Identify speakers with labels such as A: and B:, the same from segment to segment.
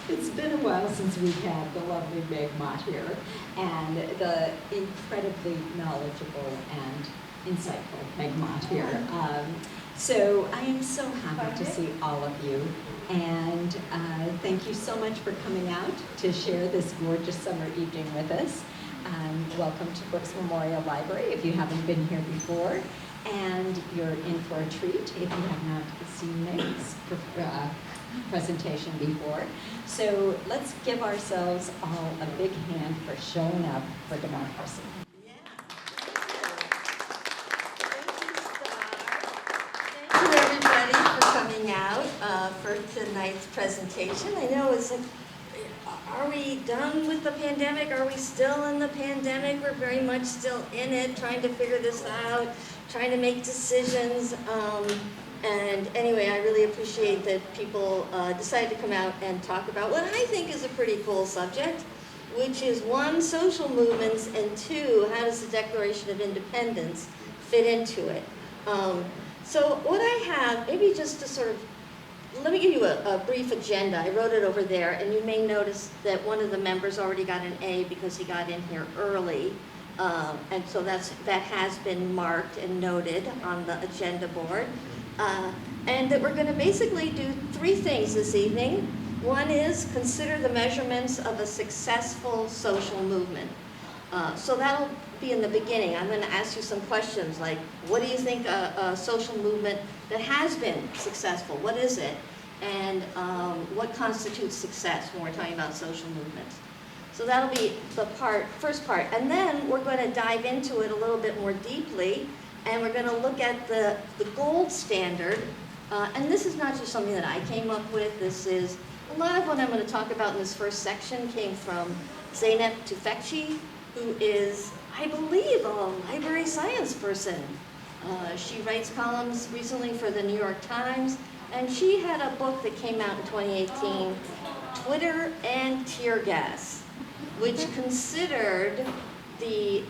A: It's been a while since we've had the lovely Meg Mott here, and the incredibly knowledgeable and insightful Meg Mott here. So I am so happy to see all of you, and thank you so much for coming out to share this gorgeous summer evening with us. Welcome to Brooks Memorial Library if you haven't been here before, and you're in for a treat if you have not seen Meg's presentation before. So let's give ourselves all a big hand for showing up for democracy.
B: Yeah. Thank you, everybody, for coming out for tonight's presentation. I know it's like, are we done with the pandemic? Are we still in the pandemic? We're very much still in it, trying to figure this out, trying to make decisions. And anyway, I really appreciate that people decided to come out and talk about what I think is a pretty cool subject, which is one, social movements, and two, how does the Declaration of Independence fit into it? So what I have, maybe just to sort of, let me give you a brief agenda. I wrote it over there, and you may notice that one of the members already got an A because he got in here early. And so that has been marked and noted on the agenda board. And that we're going to basically do three things this evening. One is consider the measurements of a successful social movement. So that'll be in the beginning. I'm going to ask you some questions like, what do you think a social movement that has been successful, what is it? And what constitutes success when we're talking about social movements? So that'll be the first part. And then we're going to dive into it a little bit more deeply. And we're going to look at the gold standard. And this is not just something that I came up with. This is, a lot of what I'm going to talk about in this first section came from Zeynep Tufekci, who is, I believe, a library science person. She writes columns recently for the New York Times. And she had a book that came out in 2018, Twitter and Tear Gas, which considered the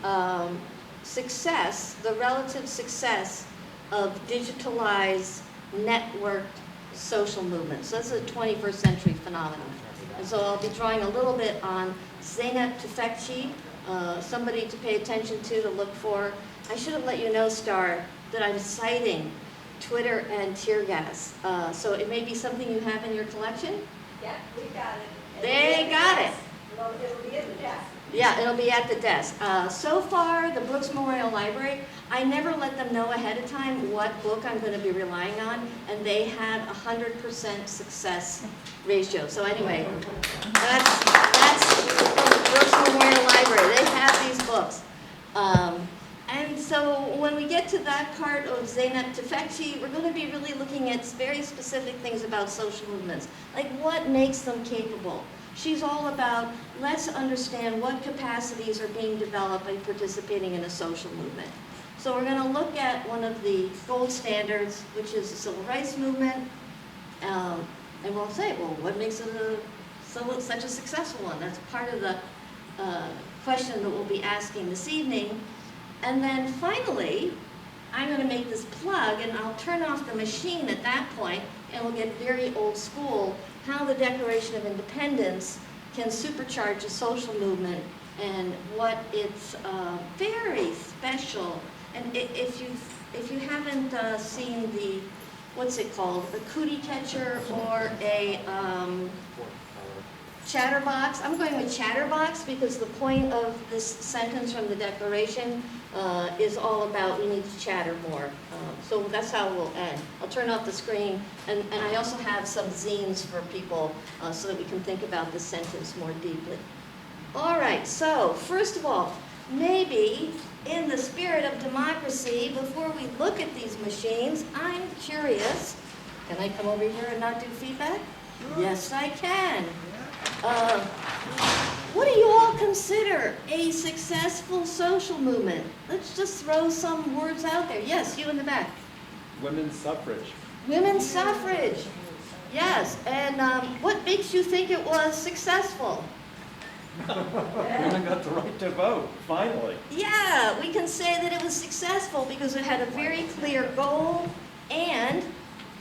B: success, the relative success of digitalized, networked social movements. So that's a 21st century phenomenon. And so I'll be drawing a little bit on Zeynep Tufekci, somebody to pay attention to look for. I should have let you know, Star, that I'm citing Twitter and Tear Gas. So it may be something you have in your collection?
C: Yeah, we got it.
B: They got it.
C: It'll be in the desk.
B: Yeah, it'll be at the desk. So far, the Brooks Memorial Library, I never let them know ahead of time what book I'm going to be relying on, and they have 100% success ratio. So anyway, that's from the Brooks Memorial Library. They have these books. And so when we get to that part of Zeynep Tufekci, we're going to be really looking at very specific things about social movements, like what makes them capable. She's all about, let's understand what capacities are being developed by participating in a social movement. So we're going to look at one of the gold standards, which is the civil rights movement, and we'll say, well, what makes it such a successful one? That's part of the question that we'll be asking this evening. And then finally, I'm going to make this plug, and I'll turn off the machine at that point, and we'll get very old school, how the Declaration of Independence can supercharge a social movement and what it's very special. And if you haven't seen the, what's it called, a cootie catcher or a chatterbox. I'm going with chatterbox because the point of this sentence from the Declaration is all about we need to chatter more. So that's how we'll end. I'll turn off the screen, and I also have some zines for people so that we can think about this sentence more deeply. All right, so first of all, maybe in the spirit of democracy, before we look at these machines, I'm curious. Can I come over here and not do feedback? Sure. Yes, I can. What do you all consider a successful social movement? Let's just throw some words out there. Yes, you in the back.
D: Women's suffrage.
B: Women's suffrage. Yes, and what makes you think it was successful?
D: Women got the right to vote, finally.
B: Yeah, we can say that it was successful because it had a very clear goal, and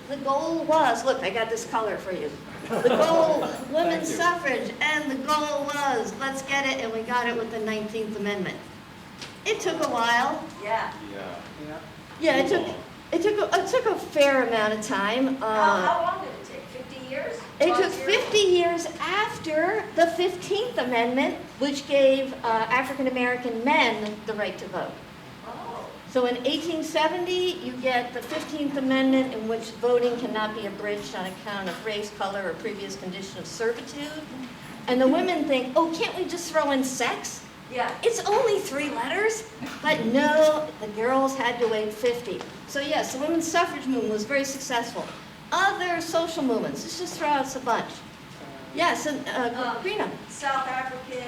B: the goal was, look, I got this color for you. The goal, women's suffrage, and the goal was, let's get it, and we got it with the 19th Amendment. It took a while.
C: Yeah.
D: Yeah.
B: Yeah, it took a fair amount of time.
C: How long did it take? 50 years?
B: It
C: 12
B: took
C: years?
B: 50 years after the 15th Amendment, which gave African American men the right to vote.
C: Oh.
B: So in 1870, you get the 15th Amendment, in which voting cannot be abridged on account of race, color, or previous condition of servitude. And the women think, oh, can't we just throw in sex?
C: Yeah.
B: It's only 3 letters. But no, the girls had to wait 50. So yes, the women's suffrage movement was very successful. Other social movements, let's just throw out a bunch. Yes, and Greenham.
C: South African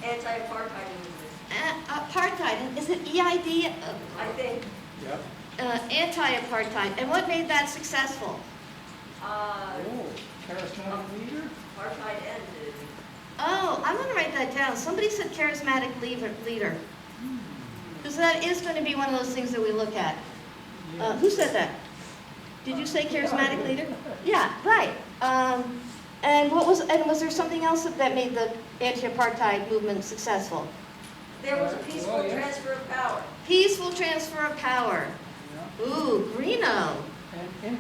C: anti-apartheid movement.
B: Apartheid, is it EID?
C: I think.
D: Yep.
B: Anti-apartheid. And what made that successful?
D: Oh, charismatic leader?
C: Apartheid ended.
B: Oh, I'm going to write that down. Somebody said charismatic leader. Because that is going to be one of those things that we look at. Who said that? Did you say charismatic leader? Yeah, right. And was there something else that made the anti-apartheid movement successful?
C: There was a peaceful transfer of power.
B: Peaceful transfer of power. Ooh, Greeno.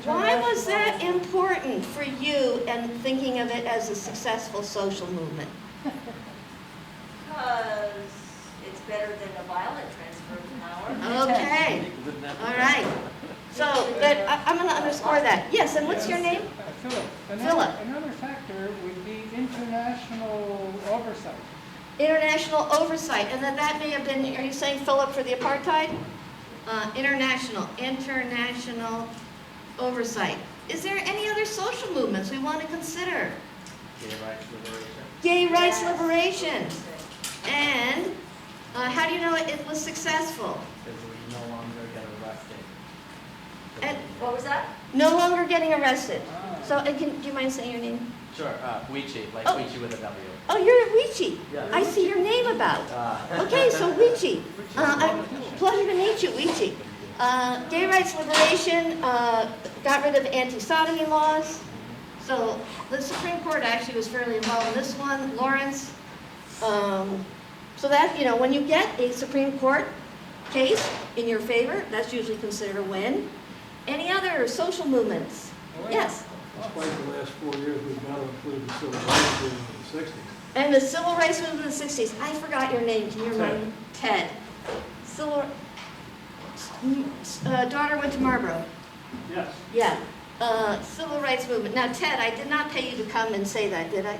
B: Why was that important for you and thinking of it as a successful social movement?
C: Because it's better than a violent transfer of power.
B: Okay. All right. So I'm going to underscore that. Yes, and what's your name?
E: Philip.
B: Philip.
E: Another factor would be international oversight.
B: International oversight, and that may have been, are you saying Philip for the apartheid? International oversight. Is there any other social movements we want to consider?
F: Gay rights liberation.
B: Gay rights liberation. And how do you know it was successful?
F: Because we no longer get arrested.
B: And
C: What was that?
B: no longer getting arrested. So, and do you mind saying your name?
F: Sure, Weechie, like
B: Oh.
F: Weechie with a W.
B: Oh, you're Weechie.
F: Yeah.
B: I see your name about. Okay, so Weechie. Pleasure to meet you, Weechie. Gay rights liberation, got rid of anti-sodomy laws. So the Supreme Court actually was fairly involved in this one. Lawrence. So that, when you get a Supreme Court case in your favor, that's usually considered a win. Any other social movements? Yes.
G: Despite the last 4 years, we've got to include the civil rights movement in the 60s.
B: And the civil rights movement in the 60s. I forgot your name. Can you remind me? Ted. Daughter went to Marlboro.
G: Yes.
B: Yeah. Civil rights movement. Now, Ted, I did not pay you to come and say that, did I?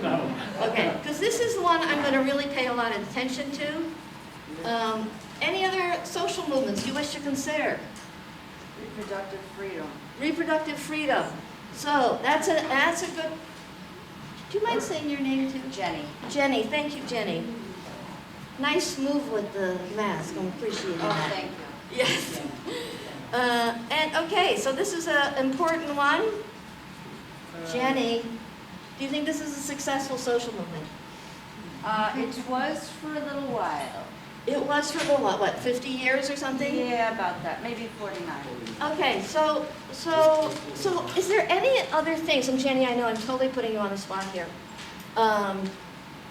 G: No.
B: Okay, because this is the one I'm going to really pay a lot of attention to. Any other social movements you wish to consider?
H: Reproductive freedom.
B: Reproductive freedom. So that's a good. Do you mind saying your name too?
H: Jenny.
B: Jenny. Thank you, Jenny. Nice move with the mask. I'm appreciating that.
H: Thank you.
B: Yes. And okay, so this is an important one. Jenny, do you think this is a successful social movement?
H: It was for a little while.
B: It was for the what, 50 years or something?
H: Yeah, about that, maybe 49.
B: Okay, so is there any other things, and Jenny, I know I'm totally putting you on the spot here,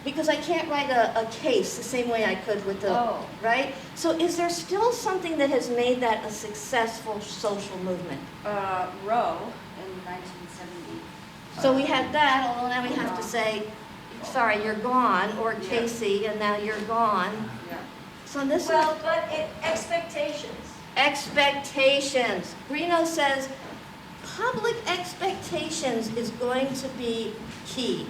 B: because I can't write a case the same way I could with the,
H: Oh.
B: right? So is there still something that has made that a successful social movement?
H: Roe in 1970.
B: So we had that, although now we have to say, sorry, you're gone, or Casey, and now you're gone.
H: Yeah.
B: So this
C: Well, but expectations.
B: expectations. Greeno says public expectations is going to be key.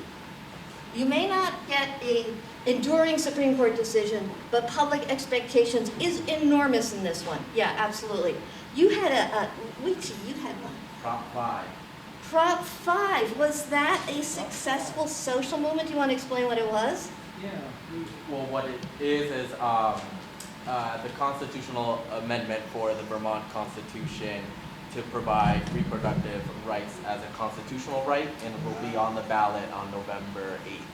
B: You may not get a enduring Supreme Court decision, but public expectations is enormous in this one. Yeah, absolutely. You had Weechie, you had one.
F: Prop 5.
B: Prop 5, was that a successful social movement? Do you want to explain what it was?
E: Yeah.
F: Well, what it is the constitutional amendment for the Vermont Constitution to provide reproductive rights as a constitutional right, and it will be on the ballot on November 8th.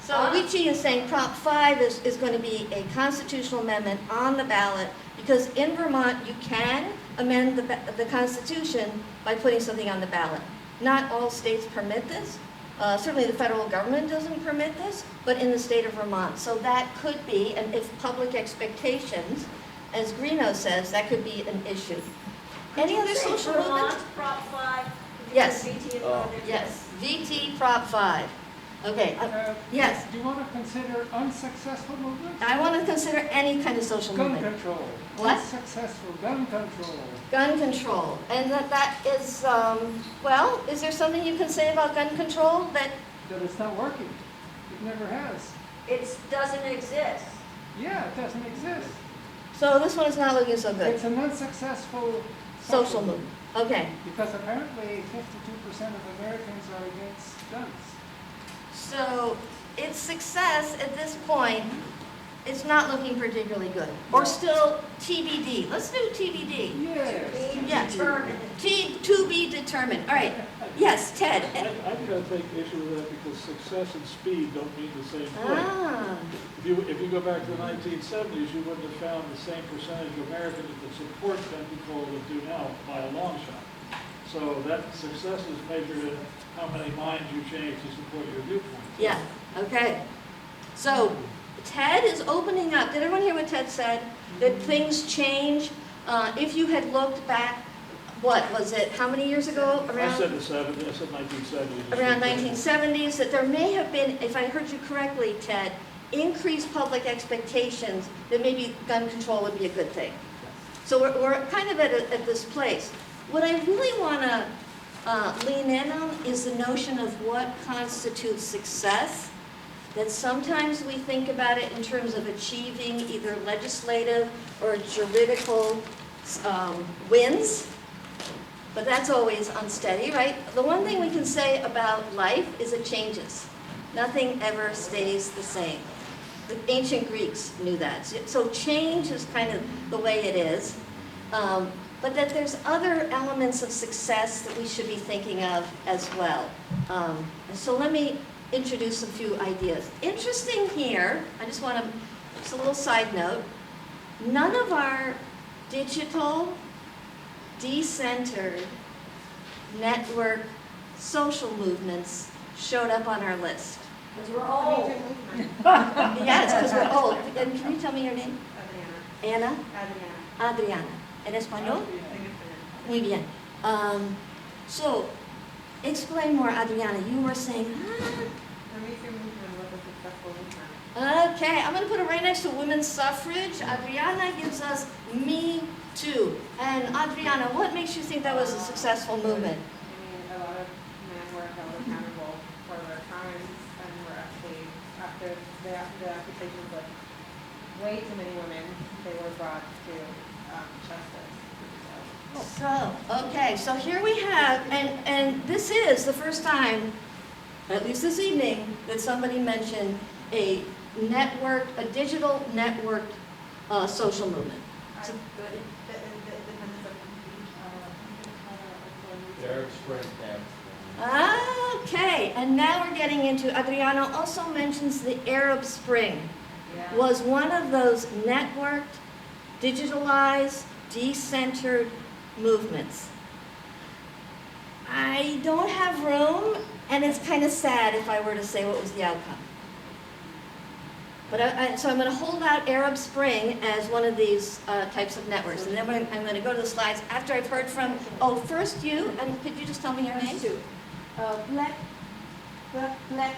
B: So Weechie is saying Prop 5 is going to be a constitutional amendment on the ballot because in Vermont you can amend the Constitution by putting something on the ballot. Not all states permit this. Certainly the federal government doesn't permit this, but in the state of Vermont. So that could be, and if public expectations, as Greeno says, that could be an issue. Any other social
C: Vermont,
B: movement?
C: Prop 5?
B: Yes.
C: VT and
F: Oh.
C: other-
B: Yes, VT Prop 5. Okay, yes.
E: Do you want to consider unsuccessful movements?
B: I want to consider any kind of social
E: Gun
B: movement.
E: control.
B: What?
E: Unsuccessful gun control.
B: Gun control, and that is, well, is there something you can say about gun control that,
E: That it's not working. It never has.
C: It doesn't exist.
E: Yeah, it doesn't exist.
B: so this one is not looking so good?
E: It's an unsuccessful
B: Social movement, okay.
E: Because apparently 52% of Americans are against guns.
B: So its success at this point is not looking particularly good, or still TBD. Let's do TBD.
E: Yes.
B: Yeah.
C: Determined.
B: To be determined. All right. Yes, Ted.
G: I've got to take issue with that because success and speed don't mean the same thing.
B: Ah,
G: If you go back to the 1970s, you wouldn't have found the same percentage of Americans that support gun control that do now by a long shot. So that success is measured in how many minds you change to support your viewpoint.
B: yeah. Okay. So Ted is opening up. Did everyone hear what Ted said? That things change. If you had looked back, what was it? How many years ago?
G: I said the 70s, I said 1970s.
B: Around 1970s, that there may have been, if I heard you correctly, Ted, increased public expectations that maybe gun control would be a good thing. So we're kind of at this place. What I really want to lean in on is the notion of what constitutes success, that sometimes we think about it in terms of achieving either legislative or juridical wins, but that's always unsteady, right? The one thing we can say about life is it changes. Nothing ever stays the same. The ancient Greeks knew that. So change is kind of the way it is. But that there's other elements of success that we should be thinking of as well. So let me introduce a few ideas. Interesting here, I just want to, just a little side note, none of our digital, decentered, network, social movements showed up on our list.
C: Because we're old.
B: Yes, because we're old. And can you tell me your name?
C: Adriana.
B: Ana?
C: Adriana.
B: Adriana. ¿En español? Muy bien. So, explain more, Adriana. You were saying, okay, I'm going to put it right next to women's suffrage. Adriana gives us Me Too. And Adriana, what makes you think that was a successful movement?
I: A lot of men were held accountable for their crimes and were actually, after the accusations of way too many women, they were brought to justice.
B: So, okay, so here we have, and this is the first time, at least this evening, that somebody mentioned a network, a digital networked social movement.
F: Derek Sprint,
B: Okay, and now we're getting into, Adriana also mentions the Arab Spring was one of those networked, digitalized, decentered movements. I don't have room, and it's kind of sad if I were to say what was the outcome. But so I'm going to hold out Arab Spring as one of these types of networks, and then I'm going to go to the slides after I've heard from, first you, and could you just tell me your name?
J: Black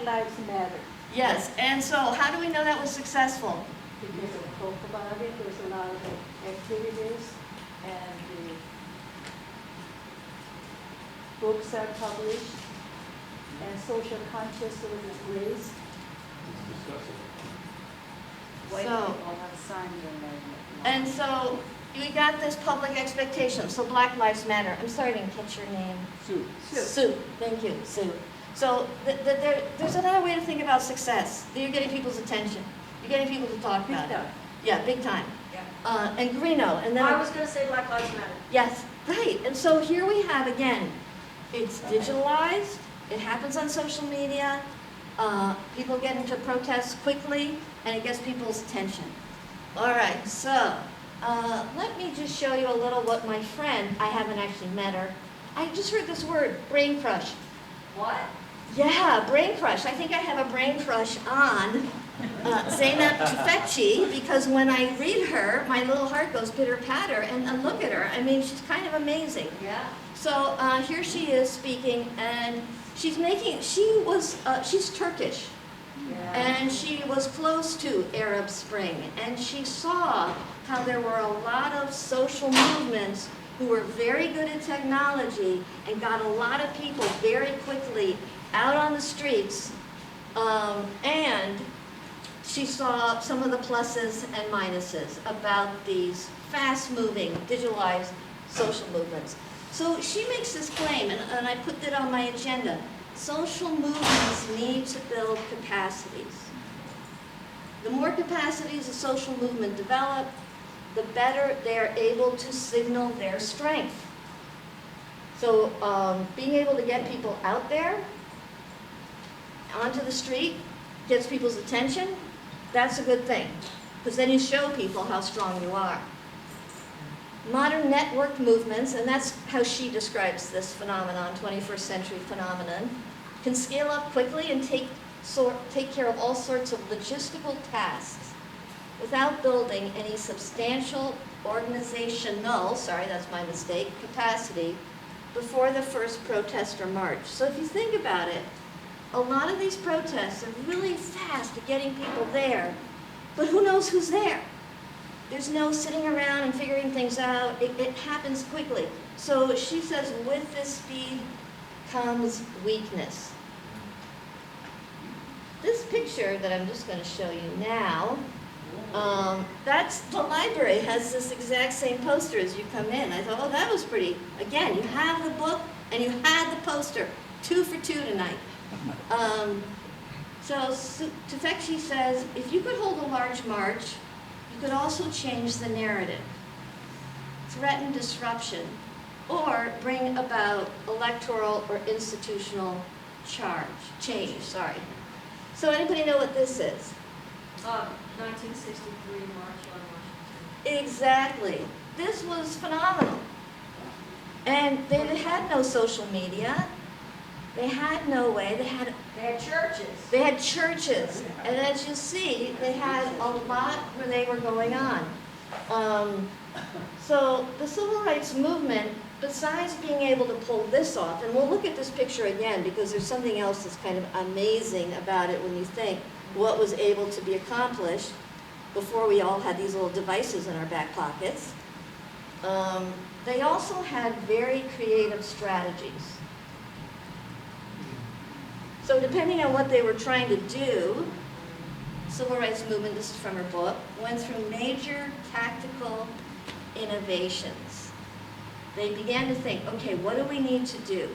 J: Lives Matter.
B: Yes, and so how do we know that was successful?
J: Because of talk about it, there's a lot of activities, and the books are published, and social consciousness is raised.
H: White
B: So-
H: people have signed their name.
B: And so we got this public expectation, so Black Lives Matter. I'm sorry I didn't catch your name. Sue, thank you, Sue. So there's another way to think about success. You're getting people's attention. You're getting people to talk about it. Yeah, big time.
C: Yeah.
B: And Greeno, and then...
C: I was going to say Black Lives Matter.
B: Yes, right. And so here we have, again, it's digitalized, it happens on social media, people get into protests quickly, and it gets people's attention. All right, so let me just show you a little what my friend, I haven't actually met her, I just heard this word, brain crush.
C: What?
B: Yeah, brain crush. I think I have a brain crush on Zeynep Tufekci, because when I read her, my little heart goes pitter-patter, and look at her. I mean, she's kind of amazing.
C: Yeah.
B: So here she is speaking, and she's Turkish.
C: Yeah.
B: And she was close to Arab Spring, and she saw how there were a lot of social movements who were very good at technology and got a lot of people very quickly out on the streets, and she saw some of the pluses and minuses about these fast-moving, digitalized social movements. So she makes this claim, and I put that on my agenda. Social movements need to build capacities. The more capacities a social movement develops, the better they're able to signal their strength. So being able to get people out there, onto the street, gets people's attention, that's a good thing, because then you show people how strong you are. Modern network movements, and that's how she describes this phenomenon, 21st century phenomenon, can scale up quickly and take care of all sorts of logistical tasks without building any substantial organizational, sorry, that's my mistake, capacity before the first protest or march. So if you think about it, a lot of these protests are really fast at getting people there, but who knows who's there? There's no sitting around and figuring things out. It happens quickly. So she says, with this speed comes weakness. This picture that I'm just going to show you now, that's the library has this exact same poster as you come in. I thought, oh, that was pretty. Again, you have the book and you had the poster. 2 for 2 tonight. So Tufekci says, if you could hold a large march, you could also change the narrative, threaten disruption, or bring about electoral or institutional change. So anybody know what this is?
C: 1963 March on Washington.
B: Exactly. This was phenomenal. And they had no social media. They had no way. They had
C: churches.
B: They had churches, and as you see, they had a lot where they were going on. So the civil rights movement, besides being able to pull this off, and we'll look at this picture again because there's something else that's kind of amazing about it when you think what was able to be accomplished before we all had these little devices in our back pockets. They also had very creative strategies. So depending on what they were trying to do, civil rights movement, this is from her book, went through major tactical innovations. They began to think, okay, what do we need to do?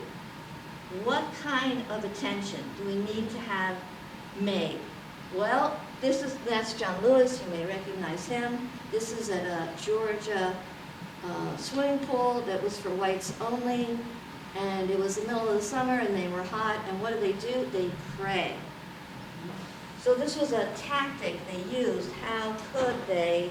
B: What kind of attention do we need to have made? Well, that's John Lewis, you may recognize him. This is at a Georgia swimming pool that was for whites only. And it was the middle of the summer and they were hot, and what do? They pray. So this was a tactic they used. How could they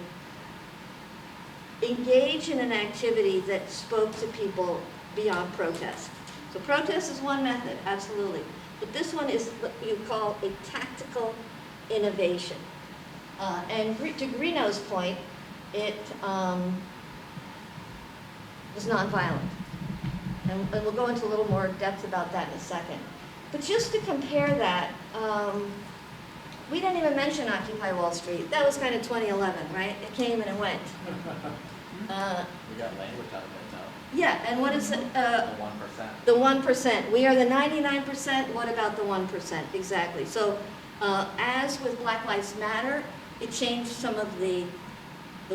B: engage in an activity that spoke to people beyond protest? So protest is one method, absolutely. But this one is what you call a tactical innovation. And to Greeno's point, it was nonviolent. And we'll go into a little more depth about that in a second. But just to compare that, we didn't even mention Occupy Wall Street. That was kind of 2011, right? It came and it went.
F: We got language out of it, though.
B: Yeah, and what is it?
F: The 1%.
B: The 1%. We are the 99%. What about the 1%? Exactly. So as with Black Lives Matter, it changed some of the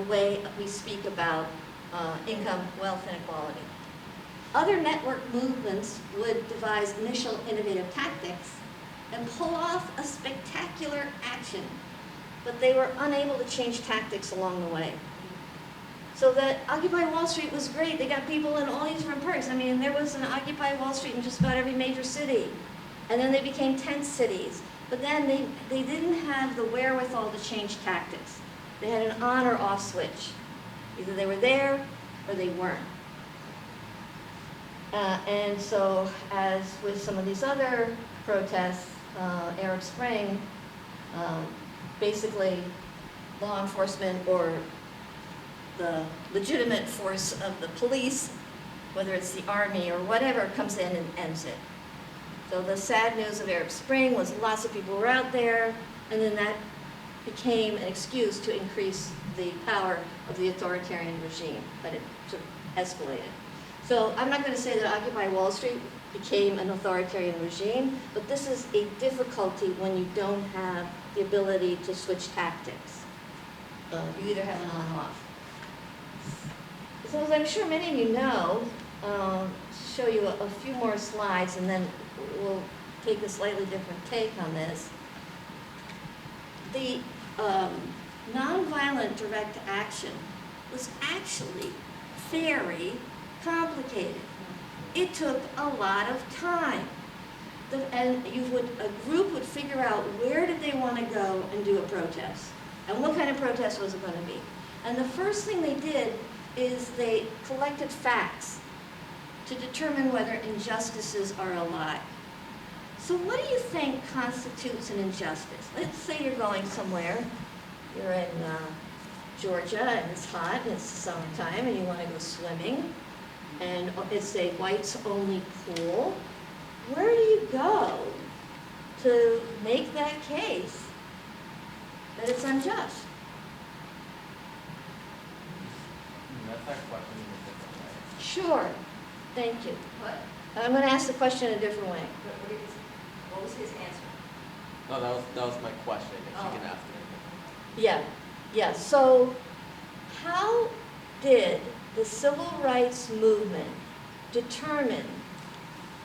B: way we speak about income, wealth, and equality. Other network movements would devise initial innovative tactics and pull off a spectacular action, but they were unable to change tactics along the way. So that Occupy Wall Street was great. They got people in all these different parts. I mean, there was an Occupy Wall Street in just about every major city. And then they became tent cities. But then they didn't have the wherewithal to change tactics. They had an on or off switch. Either they were there or they weren't. And so, as with some of these other protests, Arab Spring, basically law enforcement or the legitimate force of the police, whether it's the army or whatever, comes in and ends it. So the sad news of Arab Spring was lots of people were out there, and then that became an excuse to increase the power of the authoritarian regime, but it sort of escalated. So I'm not going to say that Occupy Wall Street became an authoritarian regime, but this is a difficulty when you don't have the ability to switch tactics. You either have an on or off. So as I'm sure many of you know, show you a few more slides and then we'll take a slightly different take on this. The nonviolent direct action was actually very complicated. It took a lot of time. A group would figure out where did they want to go and do a protest, and what kind of protest was it going to be. And the first thing they did is they collected facts to determine whether injustices are a lie. So what do you think constitutes an injustice? Let's say you're going somewhere, you're in Georgia and it's hot and it's the summertime and you want to go swimming and it's a whites only pool. Where do you go to make that case that it's unjust?
F: That's that question in a different way.
B: Sure, thank you.
C: What?
B: I'm going to ask the question in a different way.
C: What was his answer?
F: No, that was my question, if you can ask it.
B: Yeah. So how did the civil rights movement determine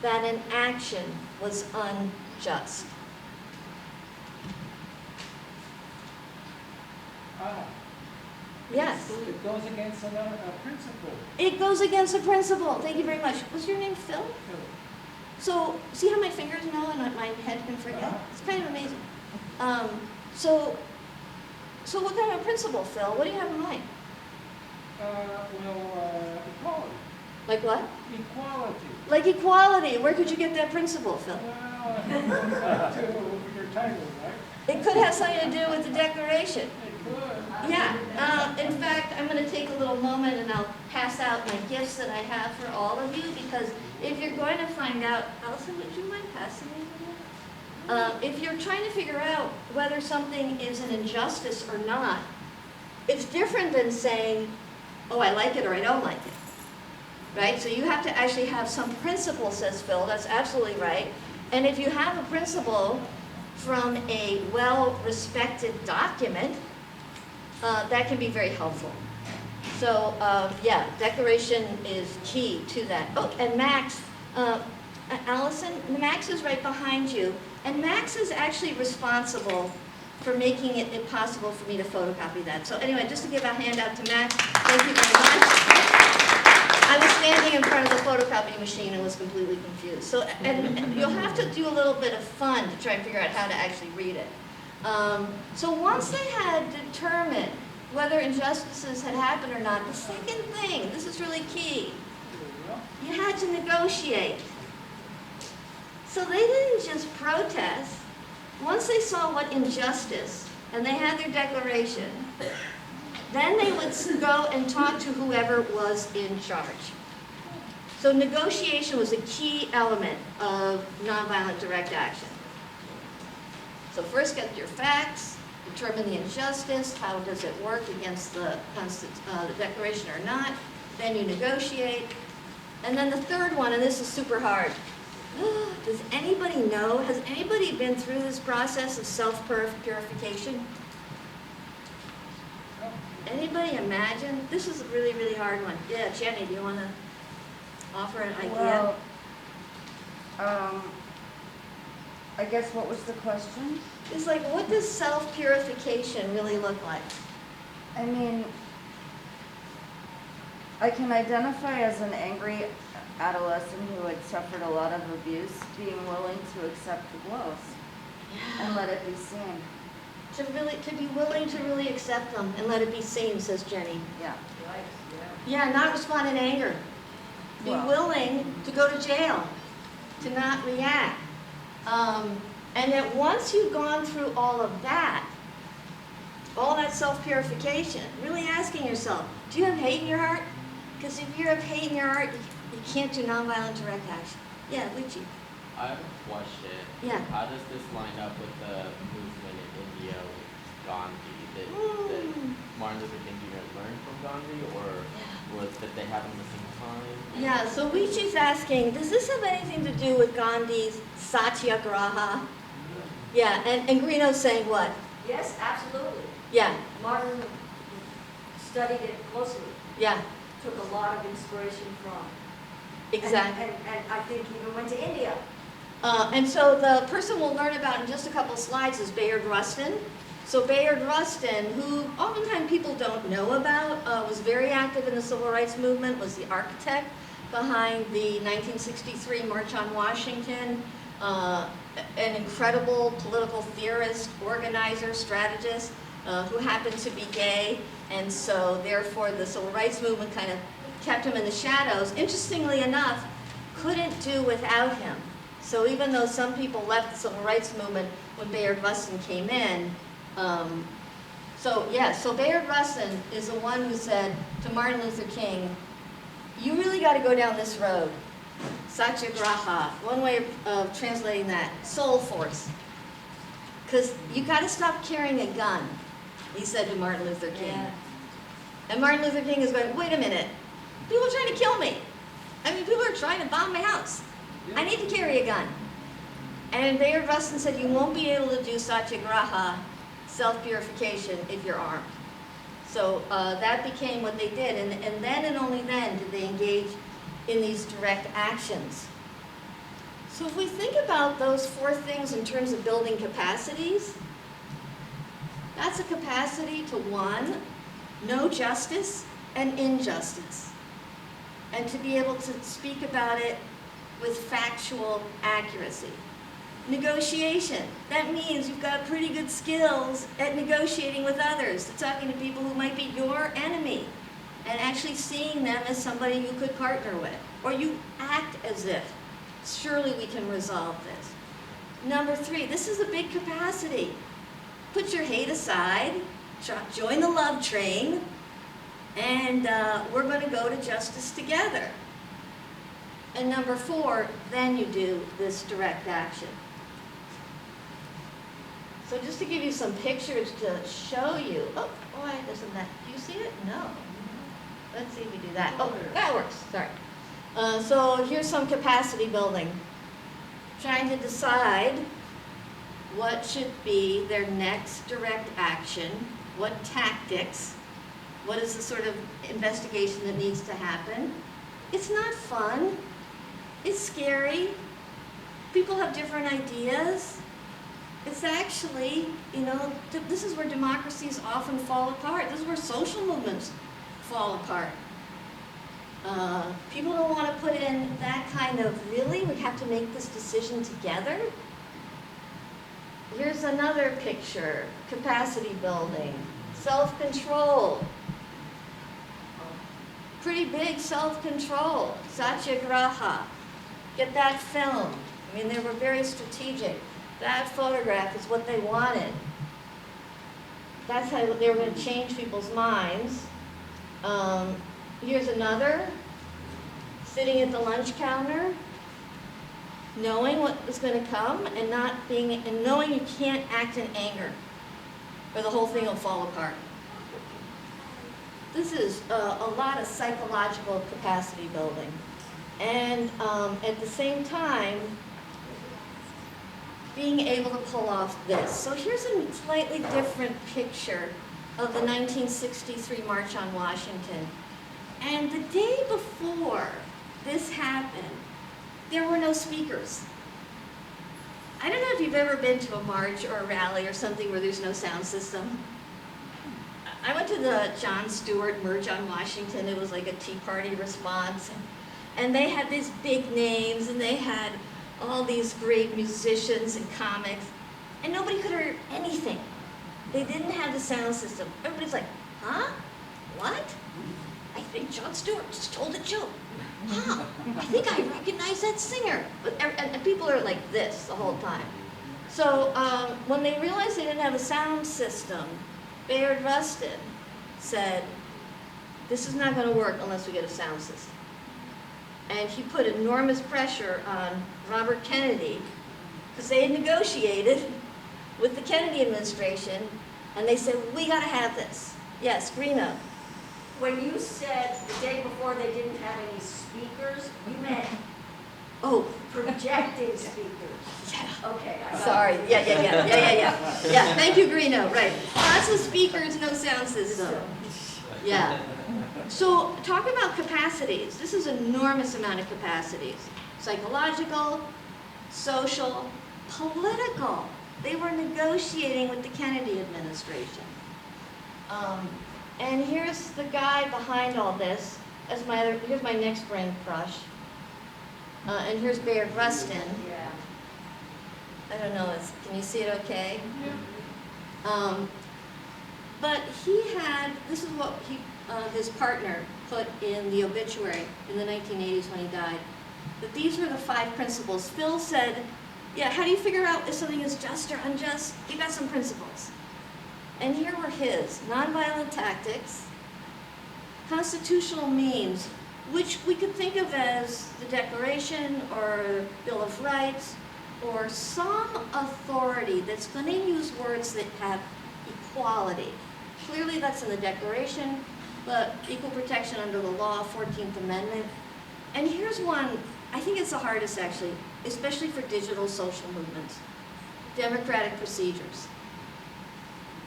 B: that an action was unjust? Yes.
E: It goes against another principle.
B: It goes against a principle. Thank you very much. Was your name Phil? So, see how my fingers know and my head can forget? It's kind of amazing. So what kind of principle, Phil? What do you have in mind?
E: Equality.
B: Like what?
E: Equality.
B: Like equality. Where could you get that principle, Phil?
E: Well, it goes back to your title, right?
B: It could have something to do with the Declaration.
E: It could.
B: Yeah. In fact, I'm going to take a little moment and I'll pass out my gifts that I have for all of you, because if you're going to find out, Allison, would you mind passing me? If you're trying to figure out whether something is an injustice or not, it's different than saying, oh, I like it or I don't like it. Right? So you have to actually have some principle, says Phil. That's absolutely right. And if you have a principle from a well-respected document, that can be very helpful. So, yeah, Declaration is key to that. Oh, and Max, Allison, Max is right behind you. And Max is actually responsible for making it possible for me to photocopy that. So anyway, just to give a handout to Max, thank you very much. I was standing in front of the photocopy machine and was completely confused. So, and you'll have to do a little bit of fun to try and figure out how to actually read it. So once they had determined whether injustices had happened or not, the second thing, this is really key, you had to negotiate. So they didn't just protest. Once they saw what injustice, and they had their declaration, then they would go and talk to whoever was in charge. So negotiation was a key element of nonviolent direct action. So first get your facts, determine the injustice, how does it work against the Declaration or not, then you negotiate. And then the third one, and this is super hard, does anybody know, has anybody been through this process of self-purification? Anybody imagine? This is a really, really hard one. Yeah, Jenny, do you want to offer an idea?
H: Well, I guess what was the question?
B: It's like, what does self-purification really look like?
H: I mean, I can identify as an angry adolescent who had suffered a lot of abuse, being willing to accept the blows and let it be seen.
B: to be willing to really accept them and let it be seen, says Jenny.
H: Yeah.
C: Right, yeah.
B: Yeah, not respond in anger. Be
H: Well-
B: willing to go to jail, to not react. And that once you've gone through all that self-purification, really asking yourself, do you have hate in your heart? Because if you have hate in your heart, you can't do nonviolent direct action. Yeah, Luigi.
F: I have a question.
B: Yeah.
F: How does this line up with the movement in India with Gandhi? Did Martin Luther King Jr. learn from Gandhi, or was that they happened at the same time?
B: Yeah, so Luigi's asking, does this have anything to do with Gandhi's satyagraha? Yeah, and Greeno's saying what?
C: Yes, absolutely.
B: Yeah,
C: Martin studied it closely,
B: yeah,
C: took a lot of inspiration from.
B: exactly.
C: And I think even went to India.
B: And so the person we'll learn about in just a couple slides is Bayard Rustin. So Bayard Rustin, who oftentimes people don't know about, was very active in the civil rights movement, was the architect behind the 1963 March on Washington, an incredible political theorist, organizer, strategist, who happened to be gay, and so therefore the civil rights movement kind of kept him in the shadows. Interestingly enough, couldn't do without him. So even though some people left the civil rights movement when Bayard Rustin came in, so Bayard Rustin is the one who said to Martin Luther King, you really got to go down this road. Satyagraha, one way of translating that, soul force. Because you got to stop carrying a gun, he said to Martin Luther King.
C: Yeah.
B: And Martin Luther King is going, wait a minute, people are trying to kill me. I mean, people are trying to bomb my house. I need to carry a gun. And Bayard Rustin said, you won't be able to do satyagraha, self-purification, if you're armed. So that became what they did. And then and only then did they engage in these direct actions. So if we think about those four things in terms of building capacities, that's a capacity to, one, know justice and injustice, and to be able to speak about it with factual accuracy. Negotiation, that means you've got pretty good skills at negotiating with others, to talking to people who might be your enemy, and actually seeing them as somebody you could partner with, or you act as if, surely we can resolve this. Number three, this is a big capacity. Put your hate aside, join the love train, and we're going to go to justice together. And number four, then you do this direct action. So just to give you some pictures to show you, oh, why doesn't that, do you see it? No. Let's see if we do that. Oh, that works, sorry. So here's some capacity building. Trying to decide what should be their next direct action, what tactics, what is the sort of investigation that needs to happen. It's not fun. It's scary. People have different ideas. It's actually, this is where democracies often fall apart. This is where social movements fall apart. People don't want to put in that kind of, really, we have to make this decision together? Here's another picture, capacity building, self-control. Pretty big self-control, satyagraha. Get that film. I mean, they were very strategic. That photograph is what they wanted. That's how they were going to change people's minds. Here's another, sitting at the lunch counter, knowing what is going to come and knowing you can't act in anger, or the whole thing will fall apart. This is a lot of psychological capacity building. And at the same time, being able to pull off this. So here's a slightly different picture of the 1963 March on Washington. And the day before this happened, there were no speakers. I don't know if you've ever been to a march or a rally or something where there's no sound system. I went to the Jon Stewart March on Washington. It was like a Tea Party response. And they had these big names, and they had all these great musicians and comics, and nobody could hear anything. They didn't have the sound system. Everybody's like, huh? What? I think Jon Stewart just told a joke. Huh? I think I recognize that singer. And people are like this the whole time. So when they realized they didn't have a sound system, Bayard Rustin said, this is not going to work unless we get a sound system. And he put enormous pressure on Robert Kennedy, because they had negotiated with the Kennedy administration, and they said, we got to have this. Yes, Greeno.
C: When you said the day before they didn't have any speakers, you meant
B: Oh,
C: projecting speakers.
B: yeah.
C: Okay. I got
B: Sorry.
C: it.
B: Yeah, thank you, Greeno. Right. Lots of speakers, no sound system. Yeah. So talk about capacities. This is an enormous amount of capacities. Psychological, social, political. They were negotiating with the Kennedy administration. And here's the guy behind all this. Here's my next brain crush. And here's Bayard Rustin.
C: Yeah.
B: I don't know, can you see it okay? But he had, this is what his partner put in the obituary in the 1980s when he died, that these were the 5 principles. Phil said, yeah, how do you figure out if something is just or unjust? You got some principles. And here were his: nonviolent tactics, constitutional means, which we could think of as the Declaration or Bill of Rights, or some authority that's going to use words that have equality. Clearly that's in the Declaration, but equal protection under the law, 14th Amendment. And here's one, I think it's the hardest actually, especially for digital social movements: democratic procedures.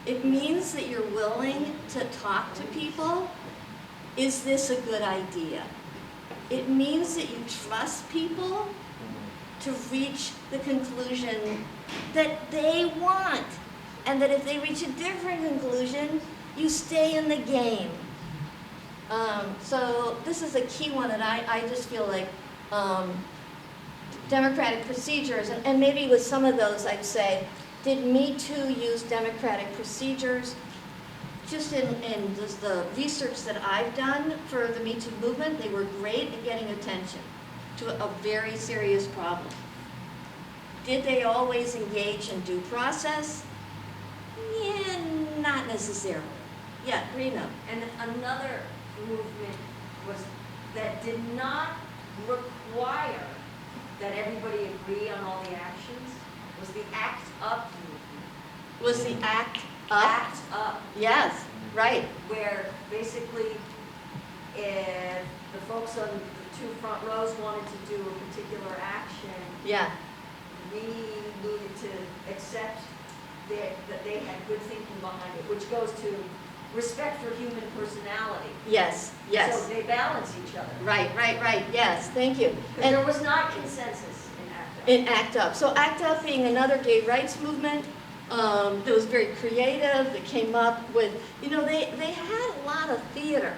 B: It means that you're willing to talk to people. Is this a good idea? It means that you trust people to reach the conclusion that they want, and that if they reach a different conclusion, you stay in the game. So this is a key one that I just feel like democratic procedures, and maybe with some of those I'd say, did Me Too use democratic procedures? Just in the research that I've done for the Me Too movement, they were great at getting attention to a very serious problem. Did they always engage in due process? Yeah, not necessarily. Yeah, Greeno.
C: And another movement was that did not require that everybody agree on all the actions, was the ACT UP movement.
B: Was the ACT UP?
C: ACT UP.
B: Yes, right.
C: Where basically if the folks on the 2 front rows wanted to do a particular action,
B: Yeah.
C: we needed to accept that they had good thinking behind it, which goes to respect for human personality.
B: Yes, yes.
C: So they balance each other.
B: Right, yes, thank you.
C: And there was not consensus in ACT UP.
B: In ACT UP. So ACT UP being another gay rights movement that was very creative, that came up with, they had a lot of theater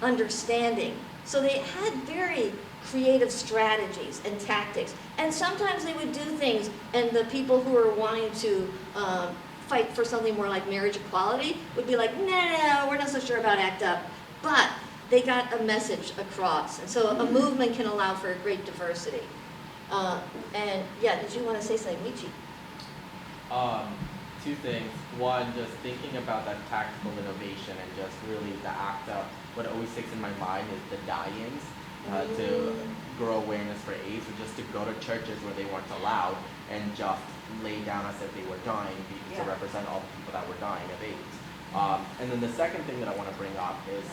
B: understanding. So they had very creative strategies and tactics. And sometimes they would do things, and the people who were wanting to fight for something more like marriage equality would be like, no, we're not so sure about ACT UP. But they got a message across. And so a movement can allow for a great diversity. And yeah, did you want to say something, Michi?
F: 2 things. One, just thinking about that tactical innovation and just really the ACT UP. What always sticks in my mind is the die-ins to grow awareness for AIDS, or just to go to churches where they weren't allowed and just lay down as if they were dying to represent all the people that were dying of AIDS. And then the second thing that I want to bring up is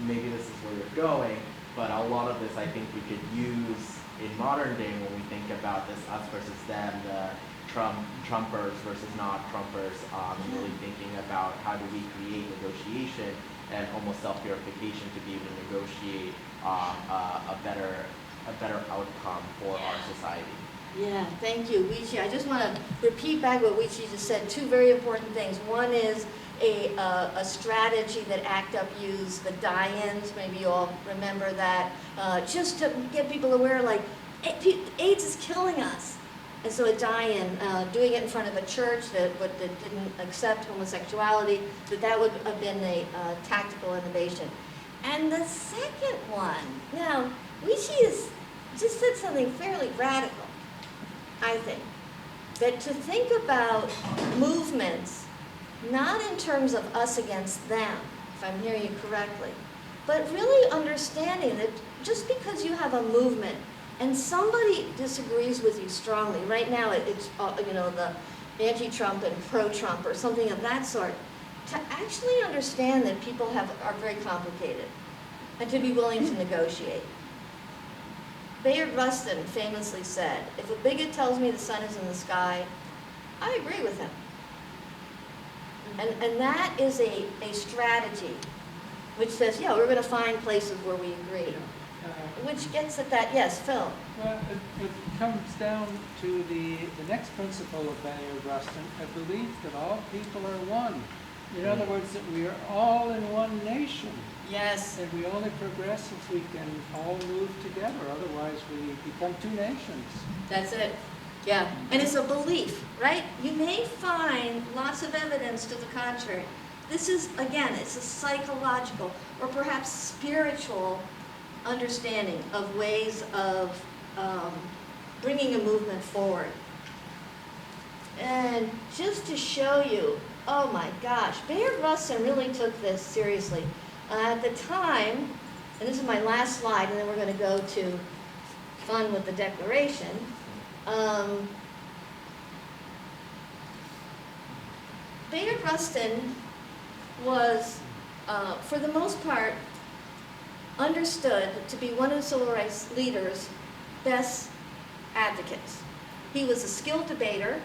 F: maybe this is where you're going, but a lot of this I think we could use in modern day when we think about this us versus them, the Trumpers versus not Trumpers, really thinking about how do we create negotiation and almost self-purification to be able to negotiate a better outcome for our society.
B: Yeah, thank you, Wichi. I just want to repeat back what Wichi just said. 2 very important things. One is a strategy that ACT UP used, the die-ins, maybe you all remember that, just to get people aware, like, AIDS is killing us. And so a die-in, doing it in front of a church that didn't accept homosexuality, that would have been a tactical innovation. And the second one, now, Weechi has just said something fairly radical, I think. That to think about movements, not in terms of us against them, if I'm hearing you correctly, but really understanding that just because you have a movement and somebody disagrees with you strongly, right now it's the anti-Trump and pro-Trump or something of that sort, to actually understand that people are very complicated and to be willing to negotiate. Bayard Rustin famously said, if a bigot tells me the sun is in the sky, I agree with him. And that is a strategy which says, yeah, we're going to find places where we agree. Which gets at that, yes, Phil.
E: Well, it comes down to the next principle of Bayard Rustin, a belief that all people are one. In other words, that we are all in one nation.
B: Yes.
E: And we only progress if we can all move together, otherwise we become two nations.
B: That's it. Yeah. And it's a belief, right? You may find lots of evidence to the contrary. This is, again, it's a psychological or perhaps spiritual understanding of ways of bringing a movement forward. And just to show you, oh my gosh, Bayard Rustin really took this seriously. At the time, and this is my last slide, and then we're going to go to fun with the Declaration. Bayard Rustin was, for the most part, understood to be one of the civil rights leaders' best advocates. He was a skilled debater,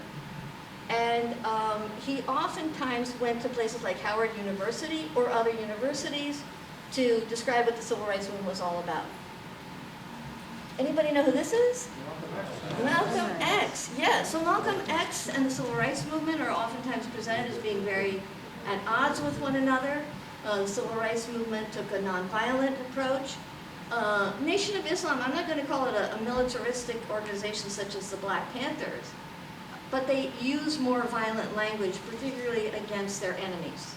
B: and he oftentimes went to places like Howard University or other universities to describe what the civil rights movement was all about. Anybody know who this is? Malcolm X. Yeah, so Malcolm X and the civil rights movement are oftentimes presented as being very at odds with one another. The civil rights movement took a nonviolent approach. Nation of Islam, I'm not going to call it a militaristic organization such as the Black Panthers, but they use more violent language, particularly against their enemies.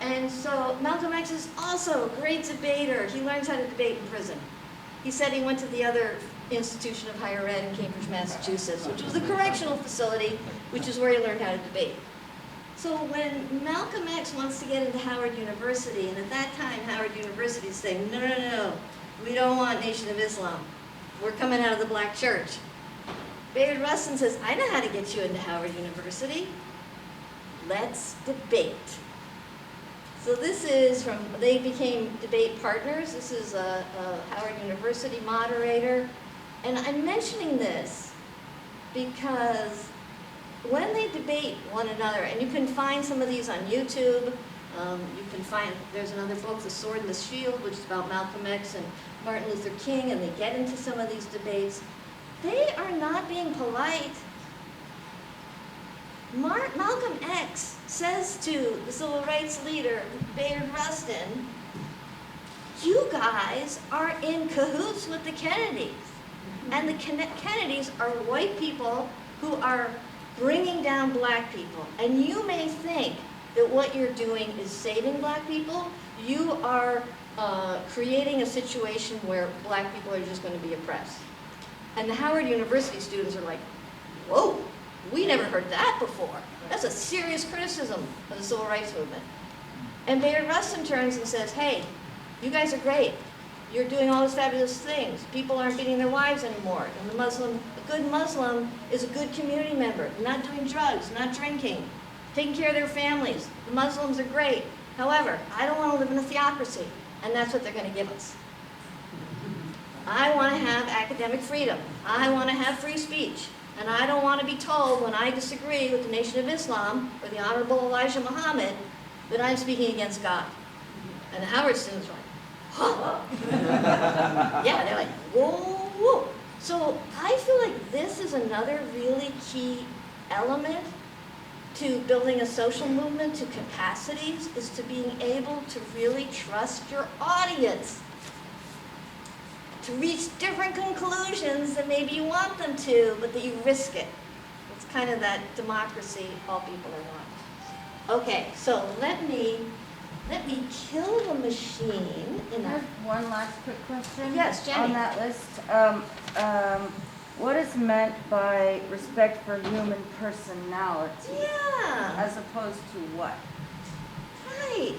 B: And so Malcolm X is also a great debater. He learns how to debate in prison. He said he went to the other institution of higher ed in Cambridge, Massachusetts, which was a correctional facility, which is where he learned how to debate. So when Malcolm X wants to get into Howard University, and at that time Howard University is saying, no, no, no, we don't want Nation of Islam. We're coming out of the black church. Bayard Rustin says, I know how to get you into Howard University. Let's debate. So this is from, they became debate partners. This is a Howard University moderator. And I'm mentioning this because when they debate one another, and you can find some of these on YouTube, you can find, there's another book, The Sword and the Shield, which is about Malcolm X and Martin Luther King, and they get into some of these debates. They are not being polite. Malcolm X says to the civil rights leader, Bayard Rustin, you guys are in cahoots with the Kennedys. And the Kennedys are white people who are bringing down black people. And you may think that what you're doing is saving black people. You are creating a situation where black people are just going to be oppressed. And the Howard University students are like, whoa, we never heard that before. That's a serious criticism of the civil rights movement. And Bayard Rustin turns and says, hey, you guys are great. You're doing all these fabulous things. People aren't beating their wives anymore. And a good Muslim is a good community member, not doing drugs, not drinking, taking care of their families. The Muslims are great. However, I don't want to live in a theocracy, and that's what they're going to give us. I want to have academic freedom. I want to have free speech. And I don't want to be told when I disagree with the Nation of Islam or the Honorable Elijah Muhammad that I'm speaking against God. And the Howard students are like, huh? Yeah, they're like, whoa, whoa. So I feel like this is another really key element to building a social movement, to capacities, is to being able to really trust your audience, to reach different conclusions things that maybe you want them to, but that you risk it. It's kind of that democracy, all people are one. Okay, so let me kill the machine in
H: I
B: a,
H: have one last quick question.
B: Yes, Jenny.
H: On that list, what is meant by respect for human personality?
B: yeah,
H: As opposed to what?
B: right.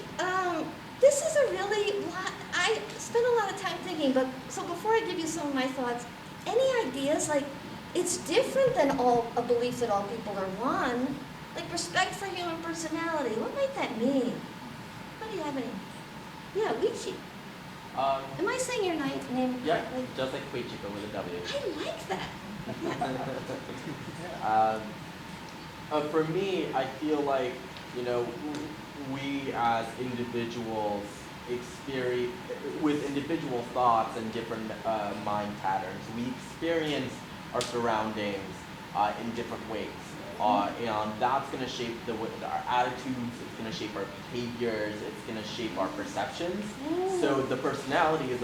B: This is a really lot, I spent a lot of time thinking, but, so before I give you some of my thoughts, any ideas, like, it's different than a belief that all people are one, like respect for human personality, what might that mean? What do you have any? Yeah, Wichi. Am I saying your name
F: Yeah,
B: correctly?
F: just like Quechi, but with a W.
B: I like that.
F: For me, I feel like, you know, we as individuals experience, with individual thoughts and different mind patterns, we experience our surroundings in different ways. And that's going to shape our attitudes, it's going to shape our behaviors, it's going to shape our perceptions. So the personality is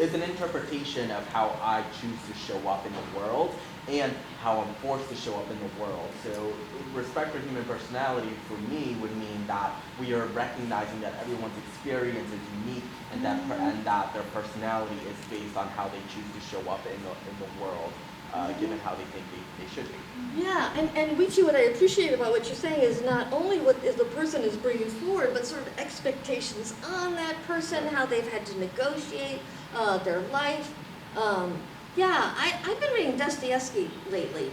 F: is an interpretation of how I choose to show up in the world and how I'm forced to show up in the world. So respect for human personality for me would mean that we are recognizing that everyone's experience is unique and that their personality is based on how they choose to show up in the world. Given how they think they should be.
B: Yeah, and Wichi, what I appreciate about what you're saying is not only what is the person is bringing forward, but sort of expectations on that person, how they've had to negotiate their life. Yeah, I've been reading Dostoevsky lately.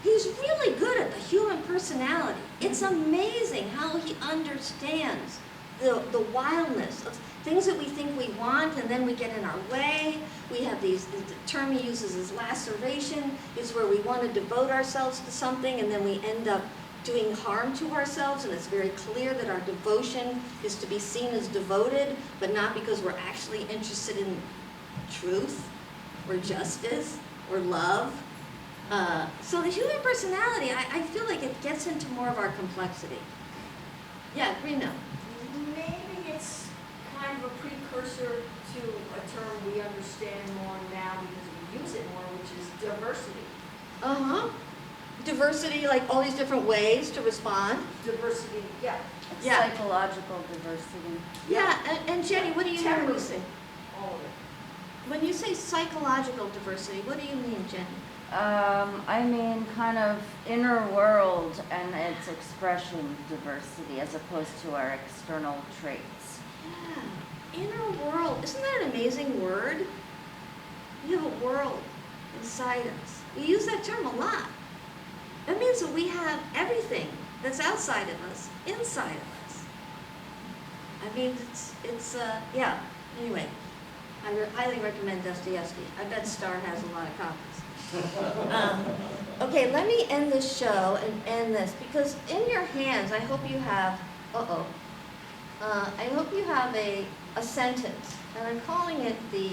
B: He's really good at the human personality. It's amazing how he understands the wildness of things that we think we want and then we get in our way. We have the term he uses is laceration, is where we want to devote ourselves to something and then we end up doing harm to ourselves, and it's very clear that our devotion is to be seen as devoted, but not because we're actually interested in truth or justice or love. So the human personality, I feel like it gets into more of our complexity. Yeah, Reno.
C: Maybe it's kind of a precursor to a term we understand more now because we use it more, which is diversity.
B: Uh-huh. Diversity, like all these different ways to respond.
C: Diversity, yeah.
B: Yeah.
H: Psychological diversity.
B: Yeah, and Jenny, what do you mean when you say?
C: All of it.
B: When you say psychological diversity, what do you mean, Jenny?
H: I mean kind of inner world and its expression diversity as opposed to our external traits.
B: Yeah, inner world. Isn't that an amazing word? We have a world inside us. We use that term a lot. That means that we have everything that's outside of us, inside of us. I mean, yeah. Anyway, I highly recommend Dostoevsky. I bet Star has a lot of copies. Okay, let me end this show and end this, because in your hands, I hope you have, I hope you have a sentence, and I'm calling it the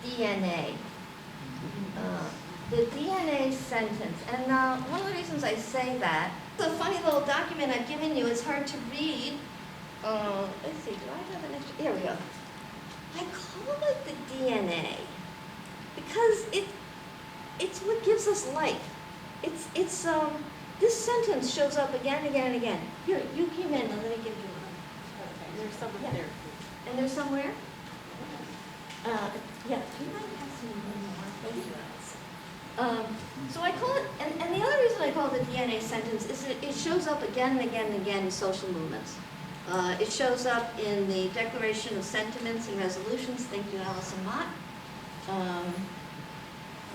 B: DNA. The DNA sentence, and one of the reasons I say that, it's a funny little document I've given you, it's hard to read. Let's see, do I have an extra, here we go. I call it the DNA, because it's what gives us life. This sentence shows up again and again and again. Here, you came in, and let me give you one.
I: Okay, there's some
B: Yeah.
I: there.
B: And there's somewhere? Yeah, you might have some more. Thank you, Alice. So I call it, and the other reason I call it the DNA sentence is that it shows up again and again and again in social movements. It shows up in the Declaration of Sentiments and Resolutions, thank you, Alice and Mott,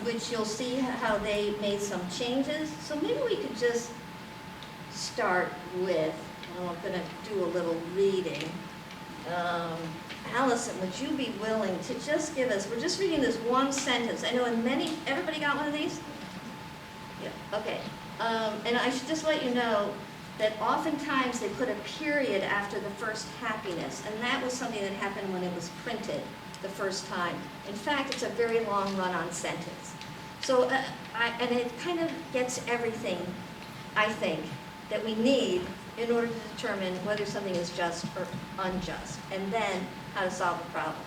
B: which you'll see how they made some changes. So maybe we could just start with, I'm going to do a little reading. Allison, would you be willing to just give us, we're just reading this one sentence. I know in many, everybody got one of these? Yeah, okay. And I should just let you know that oftentimes they put a period after the first happiness, and that was something that happened when it was printed the first time. In fact, it's a very long run-on sentence. So, and it kind of gets everything, I think, that we need in order to determine whether something is just or unjust, and then how to solve the problem.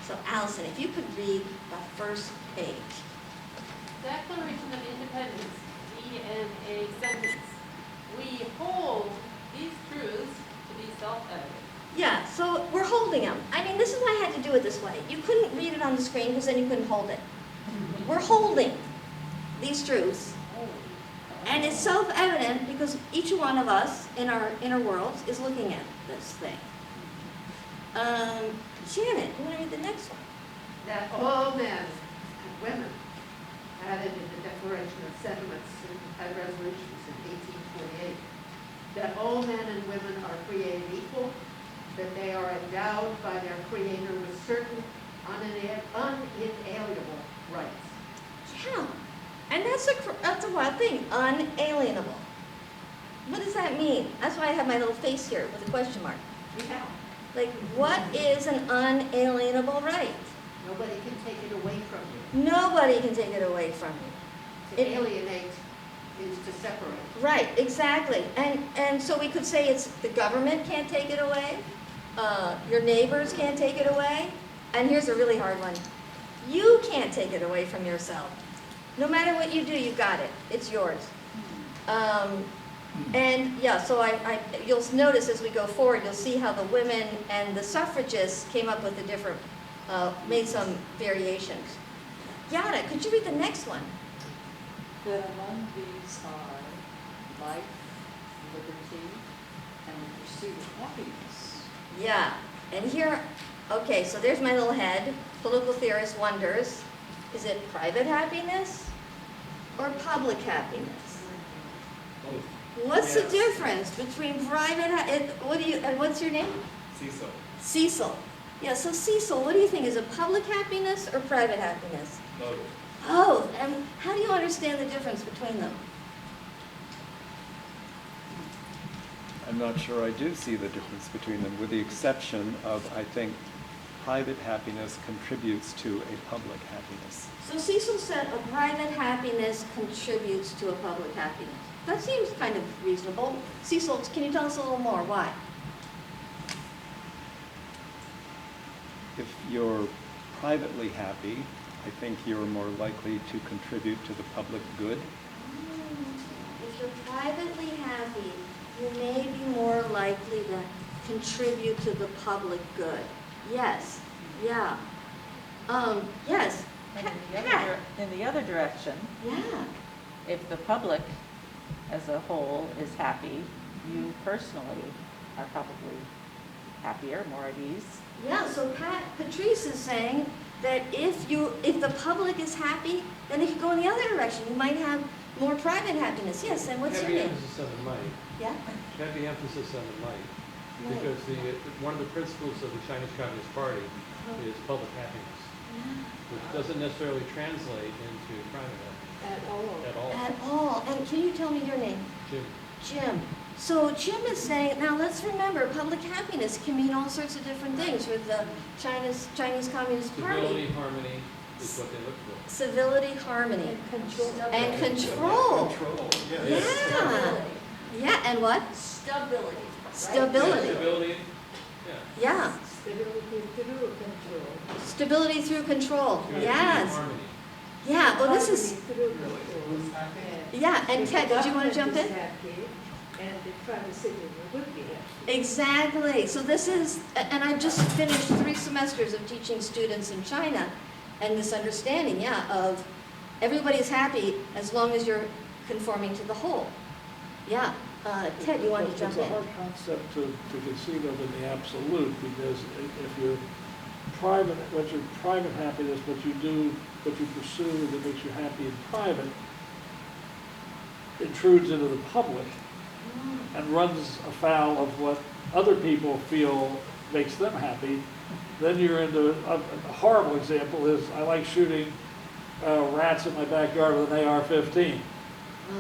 B: So, Allison, if you could read the first page.
K: Declaration of Independence, DNA sentence. We hold these truths to be self-evident.
B: Yeah, so we're holding them. I mean, this is why I had to do it this way. You couldn't read it on the screen because then you couldn't hold it. We're holding these truths. And it's self-evident because each one of us in our inner worlds is looking at this thing. Janet, you want to read the next one?
L: That all men and women added in the Declaration of Sentiments and Resolutions in 1848, that all men and women are created equal, that they are endowed by their Creator with certain unalienable rights.
B: Yeah, and that's a wild thing, unalienable. What does that mean? That's why I have my little face here with a question mark.
L: Yeah.
B: Like, what is an unalienable right?
L: Nobody can take it away from you.
B: Nobody can take it away from you.
L: To alienate is to separate.
B: Right, exactly. And so we could say it's the government can't take it away, your neighbors can't take it away, and here's a really hard one. You can't take it away from yourself. No matter what you do, you got it. It's yours. And yeah, so you'll notice as we go forward, you'll see how the women and the suffragists came up with a different, made some variations. Yada, could you read the next one?
J: That among these are life, liberty, and the pursuit of happiness.
B: Yeah, and here, okay, so there's my little head. Political theorist wonders, is it private happiness or public happiness? What's the difference between private, what's your name?
F: Cecil.
B: Cecil. Yeah, so Cecil, what do you think? Is it public happiness or private happiness?
F: Both.
B: Oh, and how do you understand the difference between them?
D: I'm not sure I do see the difference between them, with the exception of, I think, private happiness contributes to a public happiness.
B: So Cecil said a private happiness contributes to a public happiness. That seems kind of reasonable. Cecil, can you tell us a little more? Why?
D: If you're privately happy, I think you're more likely to contribute to the public good.
B: If you're privately happy, you may be more likely to contribute to the public good. Yes. Yeah. Yes.
M: And
B: Pat.
M: in the other direction,
B: Yeah.
M: if the public as a whole is happy, you personally are probably happier, more at ease.
B: Yeah, so Patrice is saying that if the public is happy, then it could go in the other direction. You might have more private happiness. Yes, and what's your
N: Heavy
B: name?
N: emphasis on the might.
B: Yeah?
N: Heavy emphasis on the might.
B: Right.
N: Because one of the principles of the Chinese Communist Party is public happiness, which doesn't necessarily translate into private happiness.
J: At all.
N: At all.
B: At all. And can you tell me your name?
N: Jim.
B: Jim. So Jim is saying, now let's remember, public happiness can mean all sorts of different things with the Chinese Communist Party.
N: Civility, harmony is what they look for.
B: Civility, harmony.
J: And control.
B: And control.
D: Control,
B: Yeah. Yeah, and what?
C: Stability. right?
B: Stability.
N: Stability, yeah.
B: Yeah.
J: Stability through control.
B: Stability through control.
N: Unity,
B: Yes.
N: harmony.
B: Yeah, well this is,
J: Harmony through control.
B: yeah, and Ted, did you want to jump in?
J: And the private citizen would be happy.
B: Exactly. So this is, and I've just finished 3 semesters of teaching students in China, and this understanding, yeah, of everybody's happy as long as you're conforming to the whole. Yeah. Ted, you want to jump
G: It's a
B: in?
G: hard concept to conceive of in the absolute, because if you're private, what's your private happiness, what you pursue that makes you happy in private, intrudes into the public and runs afoul of what other people feel makes them happy, then you're into a horrible example is I like shooting rats in my backyard with an AR-15.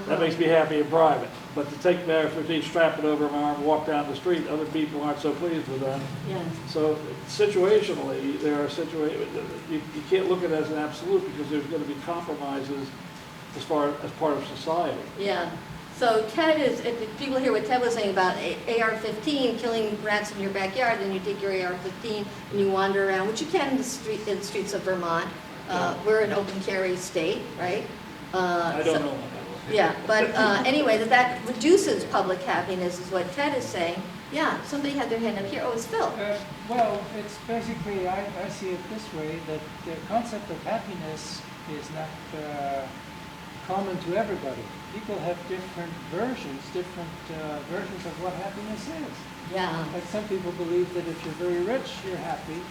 G: That makes me happy in private. But to take the AR-15, strap it over my arm, and walk down the street, other people aren't so pleased with that.
B: Yeah.
G: So situationally, there are situations, you can't look at it as an absolute because there's going to be compromises as part of society.
B: Yeah. So Ted is, if people hear what Ted was saying about AR-15, killing rats in your backyard, then you take your AR-15 and you wander around, which you can in the streets of Vermont. We're an open carry state, right?
G: I don't know what that was.
B: Yeah, but anyway, that reduces public happiness is what Ted is saying. Yeah, somebody had their hand up here. Oh, it's Phil.
E: Well, it's basically, I see it this way, that the concept of happiness is not common to everybody. People have different versions of what happiness is.
B: Yeah.
E: Like some people believe that if you're very rich, you're happy.